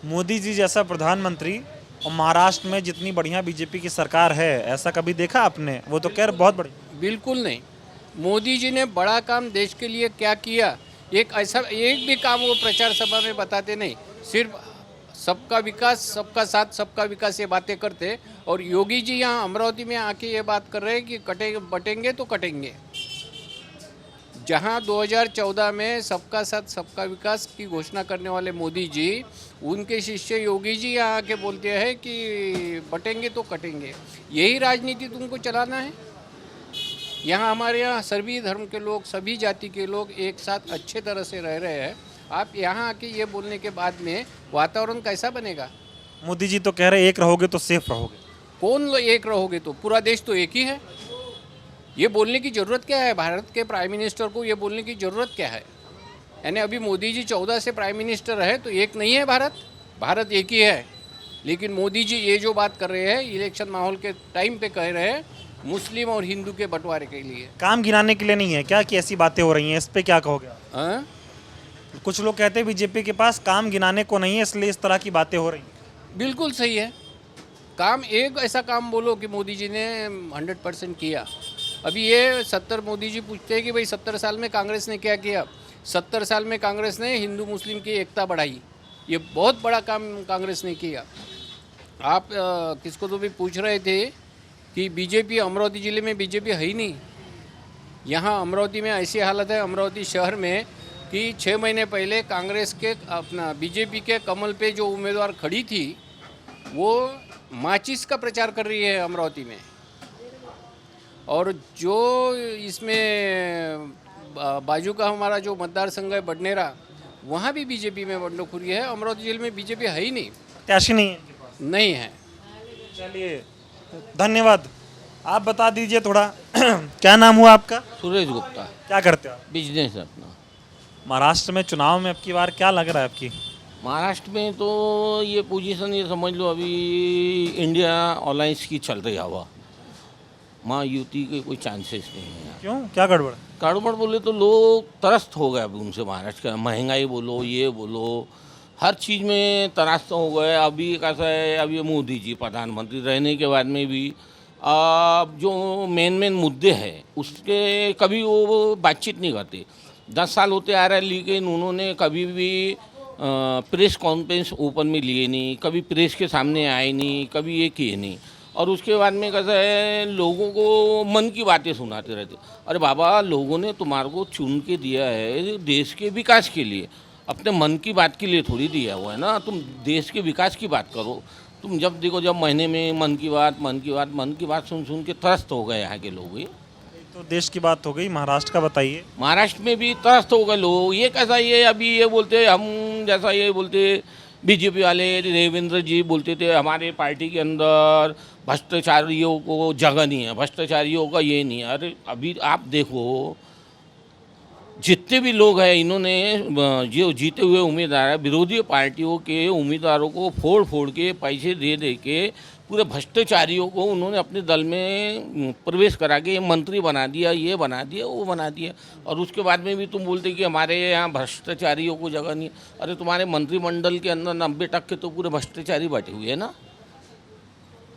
मोदी जी जैसा प्रधानमंत्री और महाराष्ट्र में जितनी बढ़िया बीजेपी की सरकार है, ऐसा कभी देखा आपने? वो तो कह रहे बहुत बढ़िया। बिल्कुल नहीं। मोदी जी ने बड़ा काम देश के लिए क्या किया, एक भी काम वो प्रचार सभा में बताते नहीं, सिर्फ सबका विकास, सबका साथ, सबका विकास ये बातें करते। और योगी जी यहाँ अमरावती में आके ये बात कर रहे हैं कि बटेंगे तो कटेंगे। जहाँ 2014 में सबका साथ सबका विकास की घोषणा करने वाले मोदी जी, उनके शिष्य योगी जी यहाँ आके बोलते हैं कि बटेंगे तो कटेंगे। यही राजनीति तुमको चलाना है? यहाँ हमारे यहाँ सभी धर्म के लोग, सभी जाति के लोग एक साथ अच्छे तरह से रह रहे हैं। आप यहाँ आके ये बोलने के बाद में वातावरण कैसा बनेगा? मोदी जी तो कह रहे एक रहोगे तो सेफ रहोगे। कौन एक रहोगे? तो पूरा देश तो एक ही है। ये बोलने की ज़रूरत क्या है? भारत के प्राइम मिनिस्टर को ये बोलने की ज़रूरत क्या है? यानी अभी मोदी जी 14 से प्राइम मिनिस्टर है तो एक नहीं है भारत, भारत एक ही है। लेकिन मोदी जी ये जो बात कर रहे हैं इलेक्शन माहौल के टाइम पे कह रहे हैं मुस्लिम और हिंदू के बंटवारे के लिए। काम गिनाने के लिए नहीं है क्या कि ऐसी बातें हो रही हैं? इस पे क्या कहोगे? कुछ लोग कहते हैं बीजेपी के पास काम गिनाने को नहीं है, इसलिए इस तरह की बातें हो रही हैं। बिल्कुल सही है। काम, एक ऐसा काम बोलो कि मोदी जी ने 100% किया। अभी ये 70 मोदी जी पूछते हैं कि भाई 70 साल में कांग्रेस ने क्या किया? 70 साल में कांग्रेस ने हिंदू मुस्लिम की एकता बढ़ाई, ये बहुत बड़ा काम कांग्रेस ने किया। आप किसको तो भी पूछ रहे थे कि बीजेपी, अमरावती ज़िले में बीजेपी है ही नहीं। यहाँ अमरावती में ऐसी हालत है, अमरावती शहर में, कि 6 महीने पहले कांग्रेस के अपना बीजेपी के कमल पे जो उम्मीदवार खड़ी थी वो माचिस का प्रचार कर रही है अमरावती में। और जो इसमें बाजू का हमारा जो मतदार संघ है बडनेरा, वहाँ भी बीजेपी में बंडखोरी है। अमरावती जिले में बीजेपी है ही नहीं, प्रत्याशी नहीं है, नहीं है। चलिए धन्यवाद। आप बता दीजिए थोड़ा क्या नाम हुआ आपका? सुरेश गुप्ता। क्या करते हो आप? बिजनेस है अपना। महाराष्ट्र में चुनाव में अब की बार क्या लग रहा है आपकी? महाराष्ट्र में तो ये पोजीशन ये समझ लो अभी इंडिया अलायंस की चल रही हवा, महायुति के कोई चांसेस नहीं है। क्यों, क्या गड़बड़? गड़बड़ बोले तो लोग त्रस्त हो गए अभी उनसे, महाराष्ट्र का महंगाई बोलो, ये बोलो, हर चीज़ में त्रस्त हो गए। अभी कैसा है, अब ये मोदी जी प्रधानमंत्री रहने के बाद में भी अब जो मेन मुद्दे हैं उसके कभी वो बातचीत नहीं करते। 10 साल होते आ रहा है, लेकिन उन्होंने कभी भी प्रेस कॉन्फ्रेंस ओपन में लिए नहीं, कभी प्रेस के सामने आए नहीं, कभी ये किए नहीं। और उसके बाद में कैसा है, लोगों को मन की बातें सुनाते रहते। अरे बाबा, लोगों ने तुम्हारे को चुन के दिया है देश के विकास के लिए, अपने मन की बात के लिए थोड़ी दिया हुआ है ना। तुम देश के विकास की बात करो। तुम जब देखो, जब महीने में मन की बात सुन के त्रस्त हो गए यहाँ के लोग। तो देश की बात हो गई, महाराष्ट्र का बताइए। महाराष्ट्र में भी त्रस्त हो गए लोग। ये कैसा, ये अभी ये बोलते हम जैसा ये बोलते बीजेपी वाले देवेंद्र जी बोलते थे हमारे पार्टी के अंदर भ्रष्टाचारियों को जगह नहीं है, भ्रष्टाचारियों का ये नहीं है। अरे अभी आप देखो, जितने भी लोग हैं इन्होंने जो जीते हुए उम्मीदवार है, विरोधी पार्टियों के उम्मीदवारों को फोड़ के पैसे दे के पूरे भ्रष्टाचारियों को उन्होंने अपने दल में प्रवेश करा के मंत्री बना दिया, ये बना दिया, वो बना दिया। और उसके बाद में भी तुम बोलते कि हमारे यहाँ भ्रष्टाचारियों को जगह नहीं। अरे तुम्हारे मंत्रिमंडल के अंदर 90% तो पूरे भ्रष्टाचारी बैठे हुए हैं ना।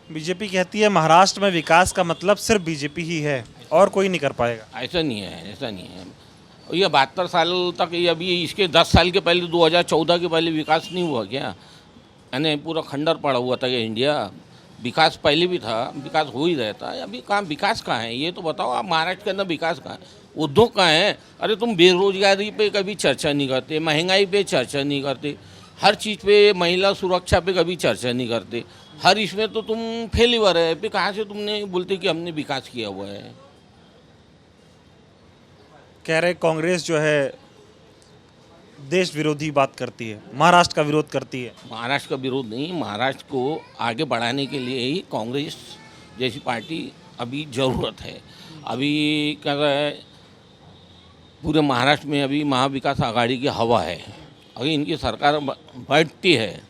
बीजेपी कहती है महाराष्ट्र में विकास का मतलब सिर्फ बीजेपी ही है और कोई नहीं कर पाएगा। ऐसा नहीं है, ऐसा नहीं है। ये 72 साल तक, ये अभी इसके 10 साल के पहले 2014 के पहले विकास नहीं हुआ क्या? यानी पूरा खंडर पड़ा हुआ था कि इंडिया, विकास पहले भी था, विकास हो ही रहता है। अभी कहाँ विकास कहाँ है ये तो बताओ आप। महाराष्ट्र के अंदर विकास कहाँ है, उद्योग कहाँ है? अरे तुम बेरोजगारी पे कभी चर्चा नहीं करते, महंगाई पे चर्चा नहीं करते, हर चीज़ पे, महिला सुरक्षा पे कभी चर्चा नहीं करते। हर इसमें तो तुम फेलिवर है। फिर कहाँ से तुमने बोलते कि हमने विकास किया हुआ है? कह रहे कांग्रेस जो है देश विरोधी बात करती है, महाराष्ट्र का विरोध करती है। महाराष्ट्र का विरोध नहीं, महाराष्ट्र को आगे बढ़ाने के लिए ही कांग्रेस जैसी पार्टी अभी ज़रूरत है। अभी क्या है, पूरे महाराष्ट्र में अभी महाविकास आघाड़ी की हवा है। अगर इनकी सरकार बैठती है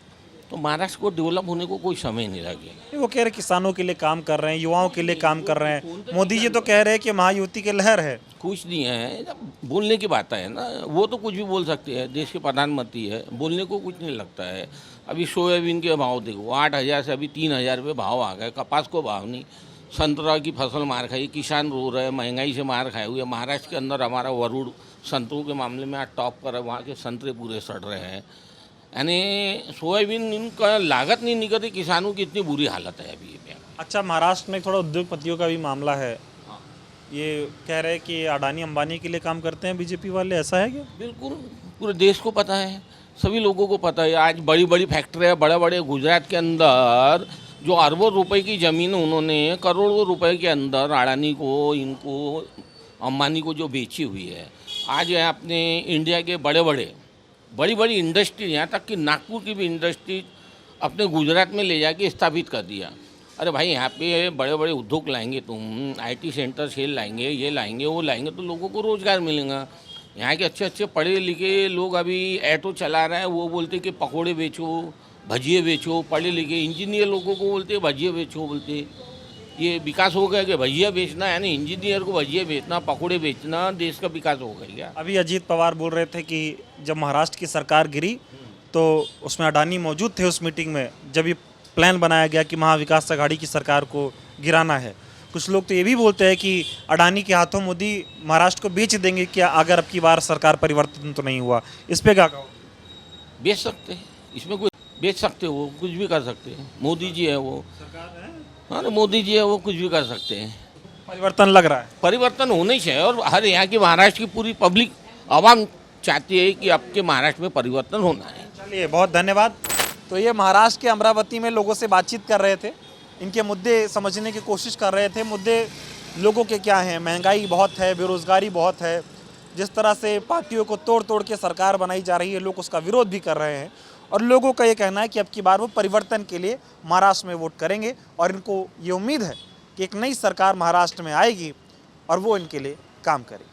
तो महाराष्ट्र को डेवलप होने को कोई समय नहीं लगेगा। वो कह रहे किसानों के लिए काम कर रहे हैं, युवाओं के लिए काम कर रहे हैं। मोदी जी तो कह रहे हैं कि महायुति की लहर है। कुछ नहीं है, बोलने की बात है ना। वो तो कुछ भी बोल सकते हैं, देश के प्रधानमंत्री है, बोलने को कुछ नहीं लगता है। अभी सोयाबीन के भाव देखो, 8,000 से अभी 3,000 रुपये भाव आ गए। कपास को भाव नहीं, संतरा की फसल मार खाई, किसान रो रहे हैं, महंगाई से मार खाए हुए। महाराष्ट्र के अंदर हमारा वरुड़ संतरों के मामले में आज टॉप कर है, वहाँ के संतरे पूरे सड़ रहे हैं। यानी सोयाबीन इनका लागत नहीं निकलती, किसानों की इतनी बुरी हालत है अभी। अच्छा, महाराष्ट्र में थोड़ा उद्योगपतियों का भी मामला है। ये कह रहे हैं कि अडानी अंबानी के लिए काम करते हैं बीजेपी वाले, ऐसा है क्या? बिल्कुल, पूरे देश को पता है, सभी लोगों को पता है। आज बड़ी बड़ी फैक्ट्रियाँ, बड़े बड़े गुजरात के अंदर जो अरबों रुपए की ज़मीन उन्होंने करोड़ों रुपए के अंदर अडानी को, इनको, अंबानी को जो बेची हुई है। आज है अपने इंडिया के बड़ी बड़ी इंडस्ट्री, यहाँ तक कि नागपुर की भी इंडस्ट्री अपने गुजरात में ले जाके स्थापित कर दिया। अरे भाई, यहाँ पे बड़े बड़े उद्योग लाएंगे तुम, IT सेंटर सेल लाएंगे, ये लाएंगे, वो लाएंगे, तो लोगों को रोज़गार मिलेगा। यहाँ के अच्छे अच्छे पढ़े लिखे लोग अभी ऑटो चला रहे हैं, वो बोलते कि पकौड़े बेचो, भजिए बेचो। पढ़े लिखे इंजीनियर लोगों को बोलते भजिए बेचो, बोलते ये विकास हो गया कि भजिया बेचना, यानी इंजीनियर को भजिया बेचना, पकौड़े बेचना, देश का विकास हो गया। अभी अजीत पवार बोल रहे थे कि जब महाराष्ट्र की सरकार गिरी तो उसमें अडानी मौजूद थे उस मीटिंग में, जब ये प्लान बनाया गया कि महाविकास आघाड़ी की सरकार को गिराना है। कुछ लोग तो ये भी बोलते हैं कि अडानी के हाथों मोदी महाराष्ट्र को बेच देंगे क्या, अगर अब की बार सरकार परिवर्तन तो नहीं हुआ। इस पे क्या कहो? बेच सकते हैं, इसमें कोई बेच सकते हो, कुछ भी कर सकते हैं। मोदी जी है वो, हाँ, मोदी जी है वो, कुछ भी कर सकते हैं। परिवर्तन लग रहा है, परिवर्तन होना ही चाहिए। और हर यहाँ की महाराष्ट्र की पूरी पब्लिक आवाम चाहती है कि आपके महाराष्ट्र में परिवर्तन होना है। चलिए, बहुत धन्यवाद। तो ये महाराष्ट्र के अमरावती में लोगों से बातचीत कर रहे थे, इनके मुद्दे समझने की कोशिश कर रहे थे। मुद्दे लोगों के क्या हैं? महंगाई बहुत है, बेरोज़गारी बहुत है, जिस तरह से पार्टियों को तोड़ तोड़ के सरकार बनाई जा रही है, लोग उसका विरोध भी कर रहे हैं। और लोगों का ये कहना है कि अब की बार वो परिवर्तन के लिए महाराष्ट्र में वोट करेंगे और इनको ये उम्मीद है कि एक नई सरकार महाराष्ट्र में आएगी और वो इनके लिए काम करेगी।